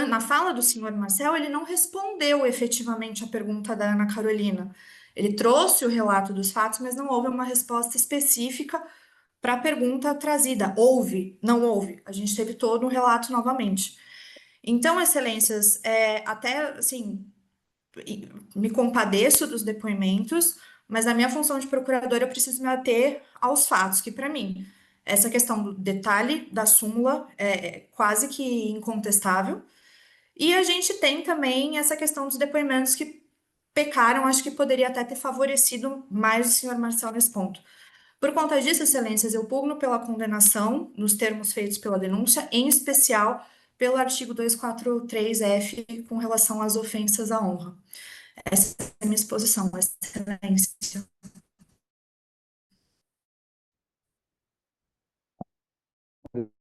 na fala do senhor Marcel, ele não respondeu efetivamente a pergunta da Ana Carolina. Ele trouxe o relato dos fatos, mas não houve uma resposta específica para a pergunta trazida. Houve? Não houve? A gente teve todo um relato novamente. Então, excelências, até assim, me compadeço dos depoimentos, mas na minha função de procuradora eu preciso me ater aos fatos, que para mim, essa questão do detalhe da súmula é quase que incontestável. E a gente tem também essa questão dos depoimentos que pecaram, acho que poderia até ter favorecido mais o senhor Marcel nesse ponto. Por conta disso, excelências, eu pugno pela condenação nos termos feitos pela denúncia, em especial pelo artigo 243-F, com relação às ofensas à honra. Essa é a minha exposição, excelência.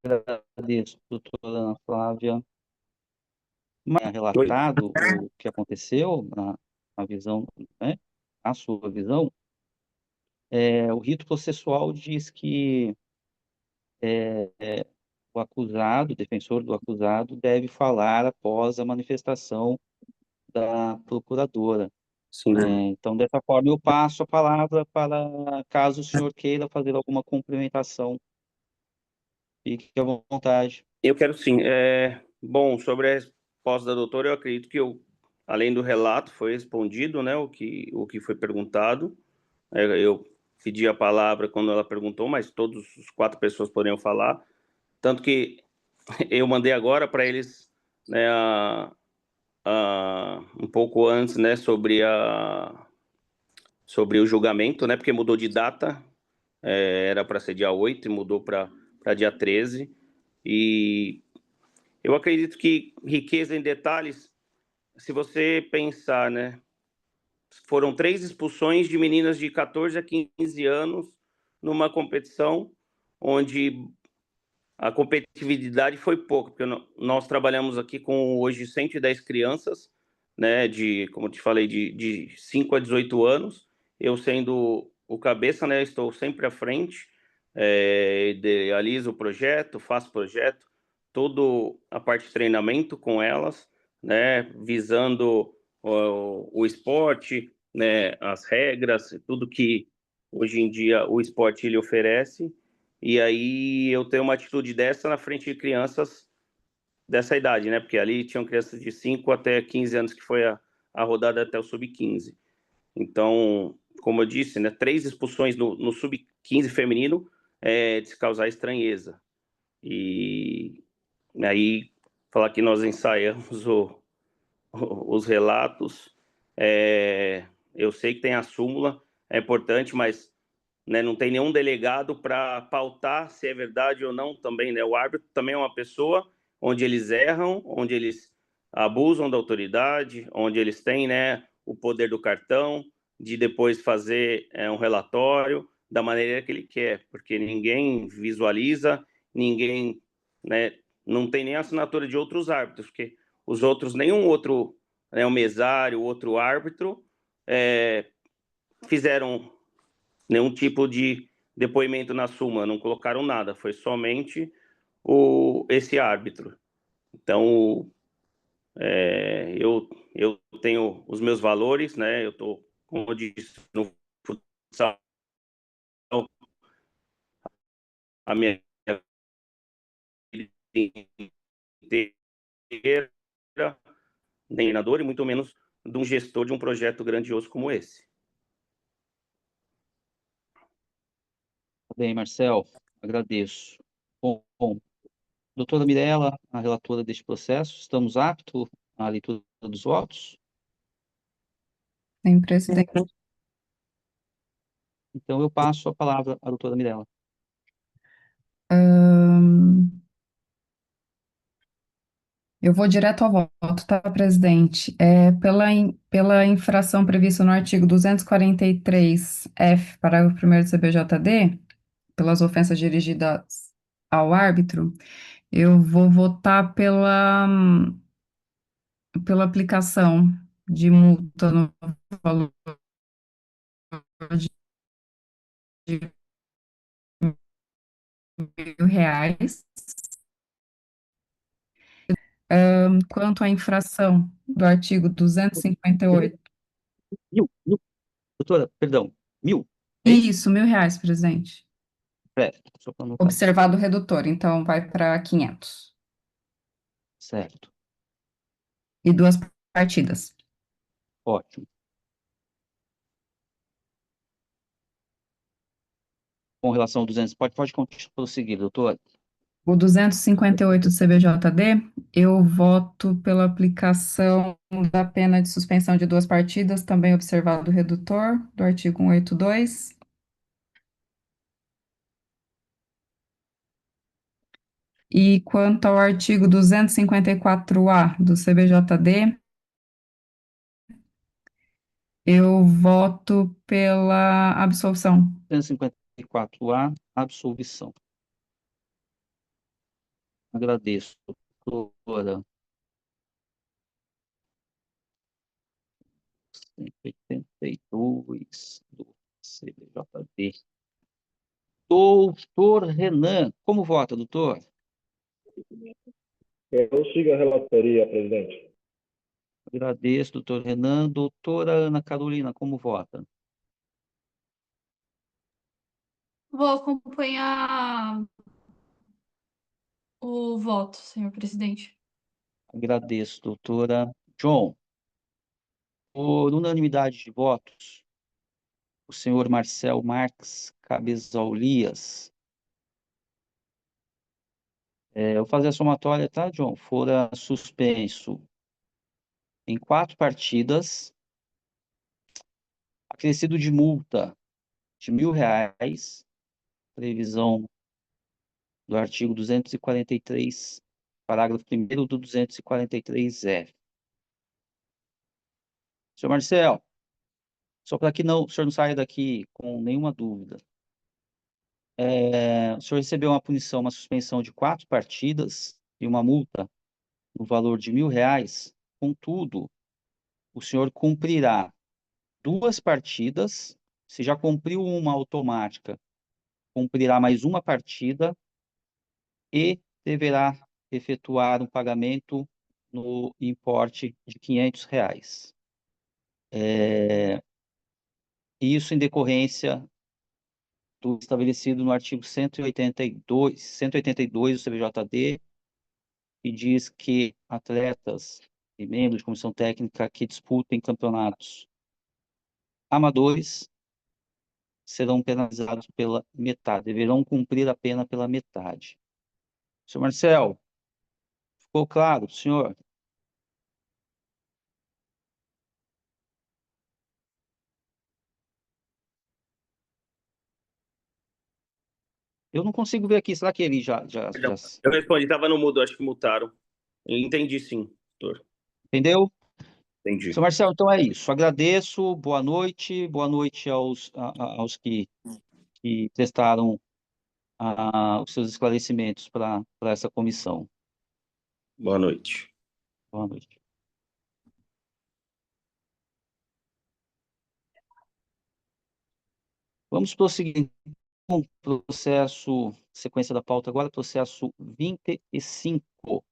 Agradeço, doutora Ana Flávia. Mas relatado o que aconteceu, na visão, né, a sua visão, o rito processual diz que o acusado, o defensor do acusado, deve falar após a manifestação da procuradora. Sim. Então, dessa forma, eu passo a palavra para, caso o senhor queira fazer alguma complementação, fique à vontade. Eu quero sim. Bom, sobre a resposta da doutora, eu acredito que além do relato, foi respondido, né, o que foi perguntado. Eu pedi a palavra quando ela perguntou, mas todas as 4 pessoas poderiam falar. Tanto que eu mandei agora para eles, né, um pouco antes, né, sobre o julgamento, né, porque mudou de data, era para ser dia 8 e mudou para dia 13, e eu acredito que riqueza em detalhes, se você pensar, né, foram 3 expulsões de meninas de 14 a 15 anos numa competição onde a competitividade foi pouca, porque nós trabalhamos aqui com hoje 110 crianças, né, como eu te falei, de 5 a 18 anos, eu sendo o cabeça, né, estou sempre à frente, idealizo o projeto, faço projeto, toda a parte de treinamento com elas, né, visando o esporte, né, as regras, tudo que hoje em dia o esporte ele oferece, e aí eu tenho uma atitude dessa na frente de crianças dessa idade, né? Porque ali tinham crianças de 5 até 15 anos, que foi a rodada até o sub-15. Então, como eu disse, né, 3 expulsões no sub-15 feminino de causar estranheza. E aí, falar que nós ensaiamos os relatos, eu sei que tem a súmula, é importante, mas, né, não tem nenhum delegado para pautar se é verdade ou não também, né? O árbitro também é uma pessoa onde eles erram, onde eles abusam da autoridade, onde eles têm, né, o poder do cartão, de depois fazer um relatório da maneira que ele quer, porque ninguém visualiza, ninguém, né, não tem nem assinatura de outros árbitros, porque os outros, nenhum outro, né, o mesário, outro árbitro, fizeram nenhum tipo de depoimento na súmula, não colocaram nada, foi somente esse árbitro. Então, eu tenho os meus valores, né? Eu estou, como eu disse, no futsal, a minha vida inteira, nem treinador e muito menos de um gestor de um projeto grandioso como esse. Tá bem, Marcel, agradeço. Bom, doutora Mirella, a relatora deste processo, estamos aptos à leitura dos votos? Sim, presidente. Então, eu passo a palavra à doutora Mirella. Eu vou direto ao voto, tá, presidente? Pela infração prevista no artigo 243-F, parágrafo 1º do CBJD, pelas ofensas dirigidas ao árbitro, eu vou votar pela aplicação de multa no valor de R$ 1.000. Quanto à infração do artigo 258. Mil. Doutora, perdão, 1.000? É isso? Isso, R$ 1.000, presidente. Só para anotar. Observado o redutor, então vai para 500. Certo. E 2 partidas. Ótimo. Com relação ao 200, pode prosseguir, doutora. O 258 do CBJD, eu voto pela aplicação da pena de suspensão de 2 partidas, também observado o redutor, do artigo 182. E quanto ao artigo 254-A do CBJD, eu voto pela absolvição. 254A, absolvição. Agradeço, doutora. 182 do CBJD. Doutor Renan, como vota, doutor? Eu sigo a relatoria, presidente. Agradeço, doutor Renan. Doutora Ana Carolina, como vota? Vou acompanhar o voto, senhor presidente. Agradeço, doutora. John, por unanimidade de votos, o senhor Marcel Marques Cabezal Lias Eu vou fazer a somatória, tá, John? Fora suspenso em 4 partidas, acrescido de multa de R$ 1.000, previsão do artigo 243, parágrafo 1º do 243-F. Senhor Marcel, só para que o senhor não saia daqui com nenhuma dúvida. O senhor recebeu uma punição, uma suspensão de 4 partidas e uma multa no valor de R$ 1.000. Contudo, o senhor cumprirá 2 partidas. Se já cumpriu uma automática, cumprirá mais uma partida e deverá efetuar um pagamento no importe de R$ 500. Isso em decorrência do estabelecido no artigo 182 do CBJD, que diz que atletas e membros de comissão técnica que disputem campeonatos amadores serão penalizados pela metade, deverão cumprir a pena pela metade. Senhor Marcel, ficou claro, senhor? Eu não consigo ver aqui, será que ele já... Eu respondi, estava no mudo, acho que mutaram. Entendi sim, doutor. Entendeu? Entendi. Senhor Marcelo, então é isso. Agradeço, boa noite aos que prestaram os seus esclarecimentos para essa comissão. Boa noite. Boa noite. Vamos prosseguir com o processo, sequência da pauta agora, processo 25,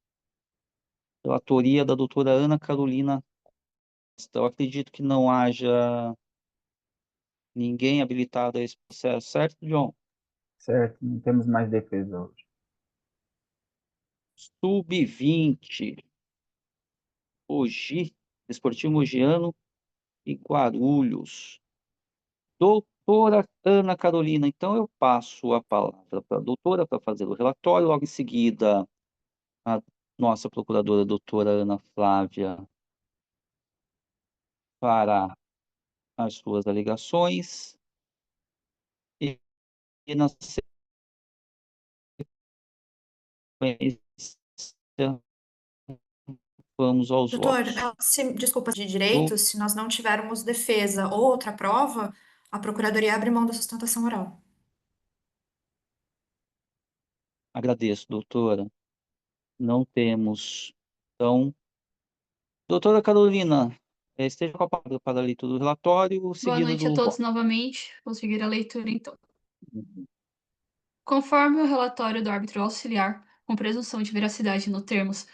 relatoria da doutora Ana Carolina. Eu acredito que não haja ninguém habilitado a esse processo, certo, John? Certo, não temos mais defesa hoje. Sub-20, Mogi, Desportivo Mogiano e Guarulhos. Doutora Ana Carolina, então eu passo a palavra para a doutora para fazer o relatório, logo em seguida a nossa procuradora, doutora Ana Flávia, fará as suas alegações e na sequência vamos aos Doutor, votos. desculpa, de direito, se nós não tivermos defesa ou outra prova, a Procuradoria abre mão da sustentação oral. Agradeço, doutora. Não temos. Então, doutora Carolina, esteja com a palavra para a leitura do relatório, Boa seguido noite a do todos voto. novamente. Vou seguir a leitura, então. Conforme o relatório do árbitro auxiliar, com presunção de veracidade nos termos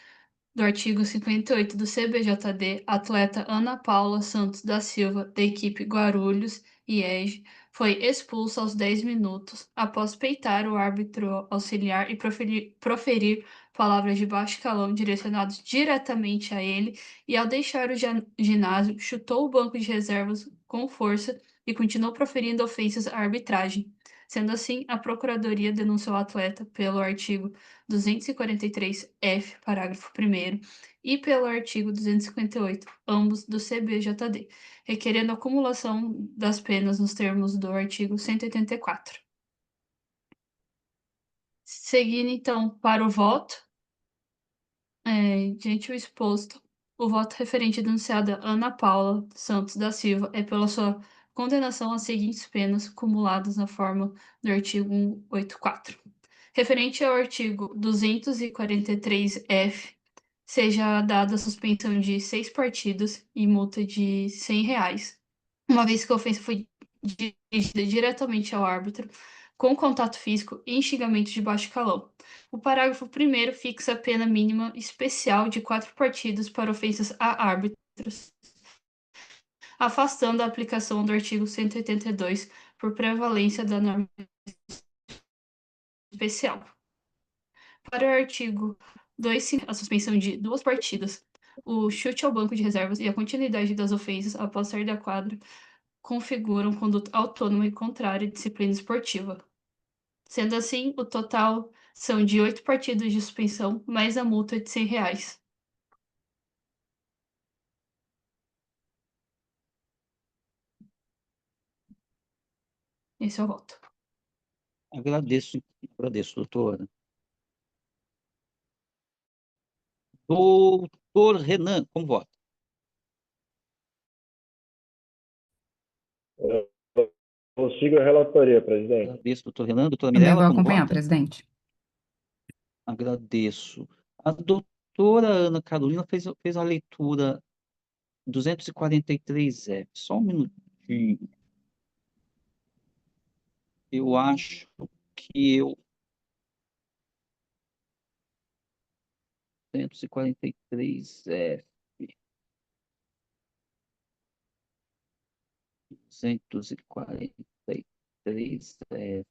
do artigo 58 do CBJD, a atleta Ana Paula Santos da Silva, da equipe Guarulhos IEG, foi expulsa aos 10 minutos após peitar o árbitro auxiliar e proferir palavras de baixo calão direcionadas diretamente a ele, e ao deixar o ginásio, chutou o banco de reservas com força e continuou proferindo ofensas à arbitragem. Sendo assim, a Procuradoria denunciou o atleta pelo artigo 243-F, parágrafo 1º, e pelo artigo 258, ambos do CBJD, requerendo a acumulação das penas nos termos do artigo 184. Seguindo, então, para o voto, diante o exposto, o voto referente à denunciada Ana Paula Santos da Silva é pela sua condenação às seguintes penas cumuladas na forma do artigo 184. Referente ao artigo 243-F, seja dada a suspensão de 6 partidas e multa de R$ 100, uma vez que a ofensa foi dirigida diretamente ao árbitro, com contato físico e instigamento de baixo calão. O parágrafo 1º fixa a pena mínima especial de 4 partidas para ofensas a árbitros, afastando a aplicação do artigo 182 por prevalência da norma especial. Para o artigo 2, a suspensão de 2 partidas, o chute ao banco de reservas e a continuidade das ofensas após sair da quadra configuram conduta autônoma e contrária à disciplina esportiva. Sendo assim, o total são de 8 partidas de suspensão, mais a multa de R$ 100. Esse é o voto. Agradeço, doutora. Doutor Renan, como vota? Eu sigo a relatoria, presidente. Agradeço, doutor Renan. Doutora Também Mirella, vou como acompanhar, vota? presidente. Agradeço. A doutora Ana Carolina fez a leitura 243F. Só um minutinho. Eu acho que eu... 243F. 243F.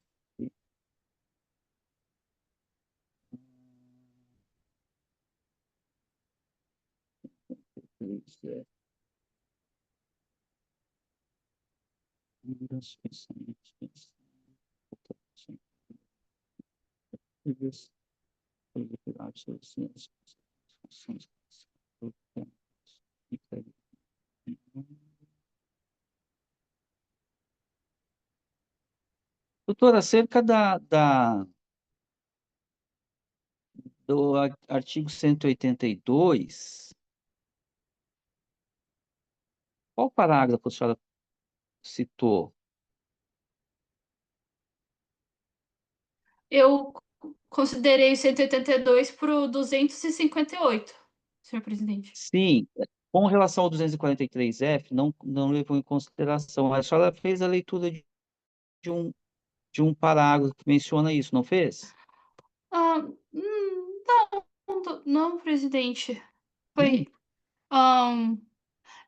Doutora, acerca do artigo 182, qual parágrafo a senhora citou? Eu considerei o 182 para o 258, senhor presidente. Sim, com relação ao 243F, não levou em consideração. A senhora fez a leitura de um, de um parágrafo que menciona isso, não fez? Não, presidente. Foi.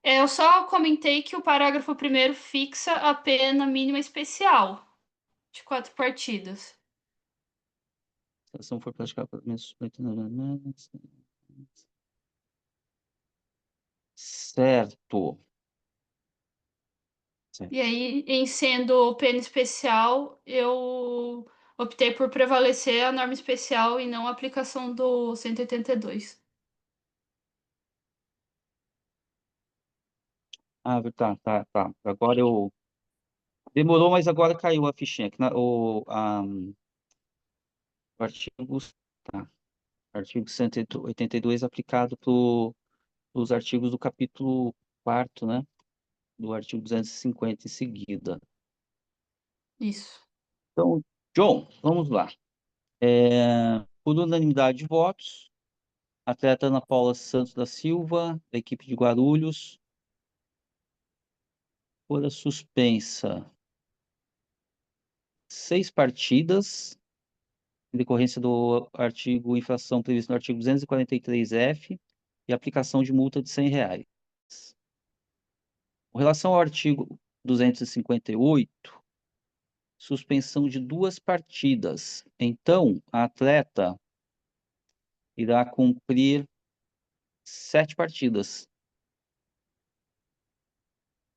Eu só comentei que o parágrafo 1º fixa a pena mínima especial de 4 partidas. Se a ação for praticada por menos... Certo. E aí, em sendo pena especial, eu optei por prevalecer a norma especial e não a aplicação do 182. Ah, tá. Agora eu... Demorou, mas agora caiu a fichinha. O artigo, tá. Artigo 182 aplicado para os artigos do capítulo 4º, né? Do artigo 250 em seguida. Isso. Então, John, vamos lá. Por unanimidade de votos, a atleta Ana Paula Santos da Silva, da equipe de Guarulhos, fora suspensa 6 partidas, em decorrência do artigo, infração prevista no artigo 243F e aplicação de multa de R$ 100. Com relação ao artigo 258, suspensão de 2 partidas. Então, a atleta irá cumprir 7 partidas.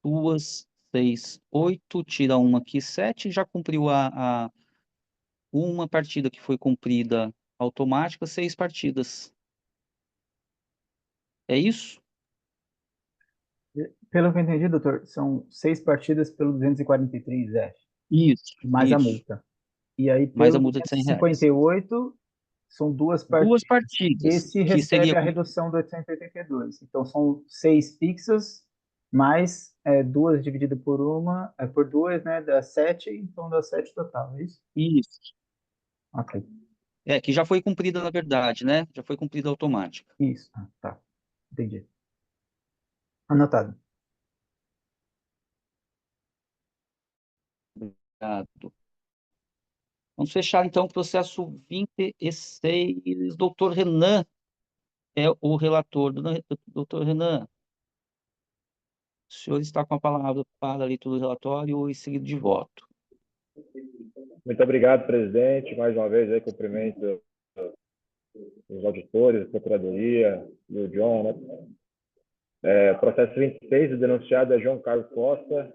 2, 6, 8, tira uma aqui, 7, já cumpriu uma partida que foi cumprida automática, 6 partidas. É isso? Pelo que eu entendi, doutor, são 6 partidas pelo 243F, Isso, mais a multa. E aí, mais a pelo multa de R$ 100. 258, são 2 2 partidas. partidas, Esse que seria... recebe a redução do 882. Então, são 6 fixas, mais 2 dividido por uma, por 2, né? Dá 7, então dá 7 total, é isso? Isso. Ok. Que já foi cumprida, na verdade, né? Já foi cumprida automática. Isso, tá. Entendi. Anotado. Obrigado. Vamos fechar, então, o processo 26. Doutor Renan é o relator. Doutor Renan, o senhor está com a palavra para a leitura do relatório e seguido de voto. Muito obrigado, presidente. Mais uma vez, aí, cumprimento os auditores, a Procuradoria e o John, né? Processo 26, o denunciado é João Carlos Costa,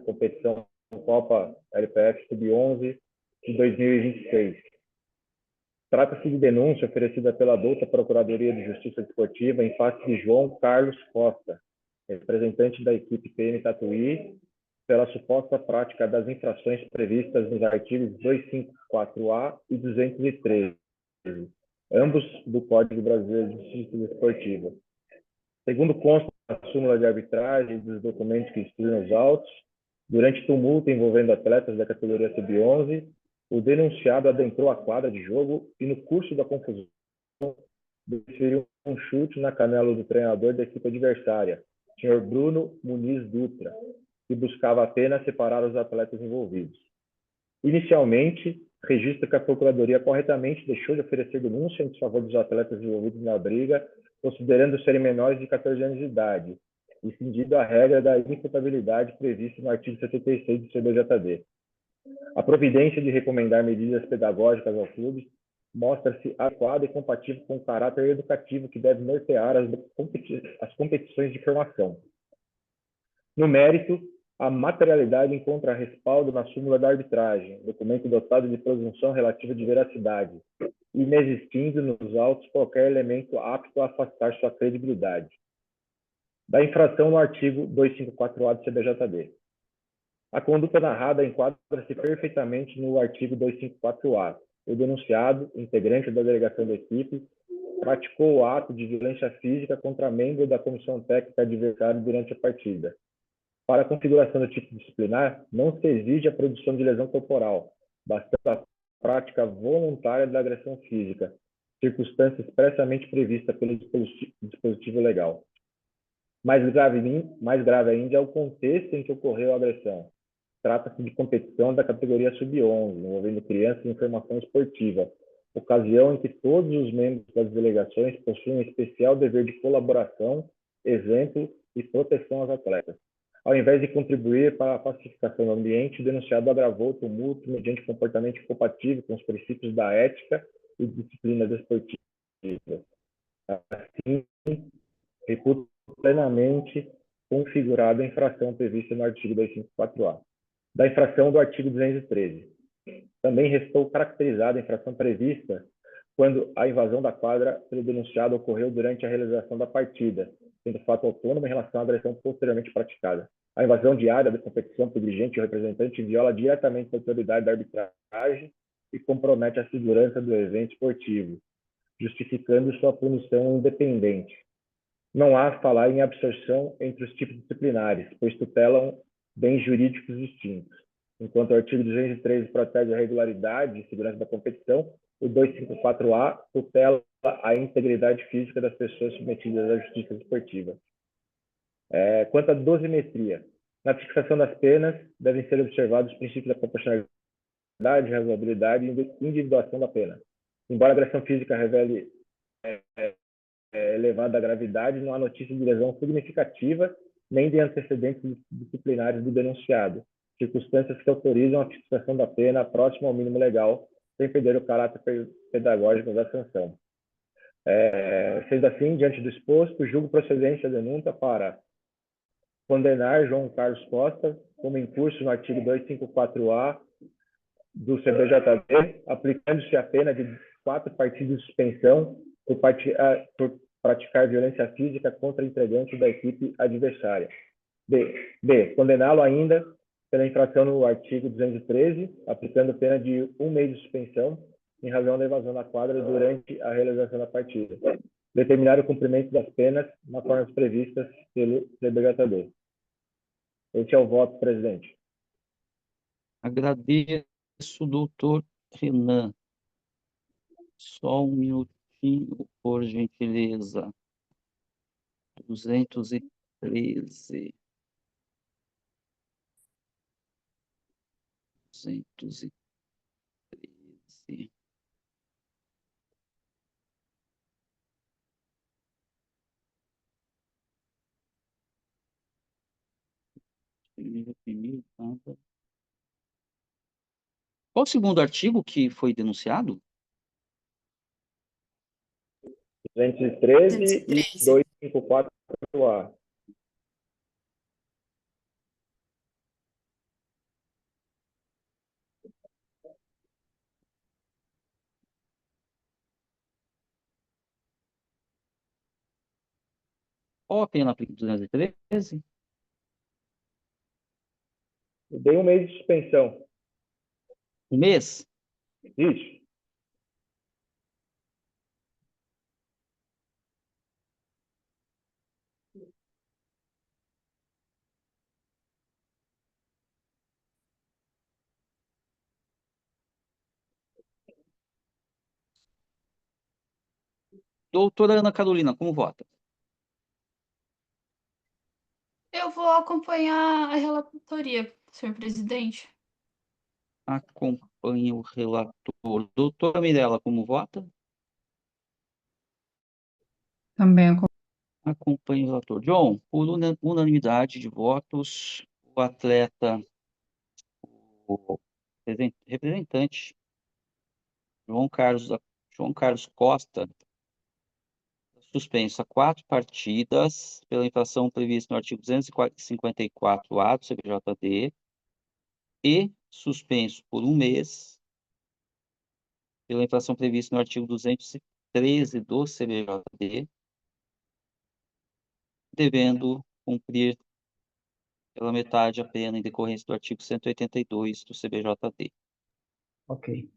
competição Copa LPF Sub-11, de 2026. Trata-se de denúncia oferecida pela adulta Procuradoria de Justiça Desportiva em face de João Carlos Costa, representante da equipe PM Tatuí, pela suposta prática das infrações previstas nos artigos 254-A e 213, ambos do Código Brasileiro de Justiça Desportiva. Segundo consta da súmula de arbitragem e dos documentos que instruem os autos, durante tumulto envolvendo atletas da categoria sub-11, o denunciado adentrou a quadra de jogo e, no curso da confusão, desferiu um chute na canela do treinador da equipe adversária, Sr. Bruno Muniz Dutra, que buscava apenas separar os atletas envolvidos. Inicialmente, registra que a Procuradoria corretamente deixou de oferecer denúncia em favor dos atletas envolvidos na briga, considerando serem menores de 14 anos de idade, e cindido a regra da imputabilidade prevista no artigo 76 do CBJD. A providência de recomendar medidas pedagógicas ao clube mostra-se adequada e compatível com o caráter educativo que deve nortear as competições de formação. No mérito, a materialidade encontra respaldo na súmula da arbitragem, documento dotado de presunção relativa de veracidade, inexistindo nos autos qualquer elemento apto a afastar sua credibilidade. Da infração no artigo 254-A do CBJD. A conduta narrada enquadra-se perfeitamente no artigo 254-A. O denunciado, integrante da delegação da equipe, praticou o ato de violência física contra membro da comissão técnica adversária durante a partida. Para a configuração do tipo disciplinar, não se exige a produção de lesão corporal, bastando a prática voluntária da agressão física, circunstância expressamente prevista pelo dispositivo legal. Mais grave ainda é o contexto em que ocorreu a agressão. Trata-se de competição da categoria sub-11, envolvendo crianças em formação esportiva, ocasião em que todos os membros das delegações possuem um especial dever de colaboração, exemplo e proteção aos atletas. Ao invés de contribuir para a pacificação do ambiente, o denunciado agravou o tumulto mediante comportamento incompatível com os princípios da ética e disciplina desportiva. Assim, reputo plenamente configurada a infração prevista no artigo 254-A. Da infração do artigo 213. Também restou caracterizada a infração prevista quando a invasão da quadra pelo denunciado ocorreu durante a realização da partida, sendo fato autônomo em relação à agressão posteriormente praticada. A invasão de área da competição por dirigente ou representante viola diretamente a autoridade da arbitragem e compromete a segurança do evento esportivo, justificando sua punição independente. Não há falar em absorção entre os tipos disciplinares, pois tutelam bens jurídicos distintos. Enquanto o artigo 213 protege a regularidade e segurança da competição, o 254-A tutela a integridade física das pessoas submetidas à justiça esportiva. Quanto à dosimetria, na fixação das penas, devem ser observados os princípios da proporcionalidade, razoabilidade e individuação da pena. Embora a agressão física revele elevada gravidade, não há notícia de lesão significativa nem de antecedentes disciplinares do denunciado, circunstâncias que autorizam a fixação da pena próxima ao mínimo legal, sem perder o caráter pedagógico da sanção. Sendo assim, diante do exposto, julgo procedente a denúncia para condenar João Carlos Costa, como em curso no artigo 254-A do CBJD, aplicando-se a pena de 4 partidas de suspensão por praticar violência física contra integrante da equipe adversária. B. Condená-lo ainda pela infração no artigo 213, aplicando pena de 1 mês de suspensão em razão da evasão da quadra durante a realização da partida. Determinar o cumprimento das penas nas formas previstas pelo CBJD. Esse é o voto, presidente. Agradeço, doutor Renan. Só um minutinho, por gentileza. 213. 213. Qual o segundo artigo que foi denunciado? 213 e 254-A. Qual a pena aplica 213? Eu dei um mês de suspensão. Um mês? Isso. Doutora Ana Carolina, como vota? Eu vou acompanhar a relatoria, senhor presidente. Acompanhe o relator. Doutora Mirella, como vota? Também Acompanhe o relator. John, por unanimidade de votos, o atleta, o representante João Carlos Costa, suspenso a 4 partidas pela infração prevista no artigo 254-A do CBJD e suspenso por um mês pela infração prevista no artigo 213 do CBJD, devendo cumprir pela metade a pena em decorrência do artigo 182 do CBJD. Ok.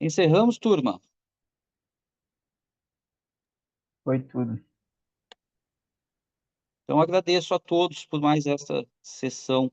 Encerramos, turma. Foi tudo. Então, agradeço a todos por mais essa sessão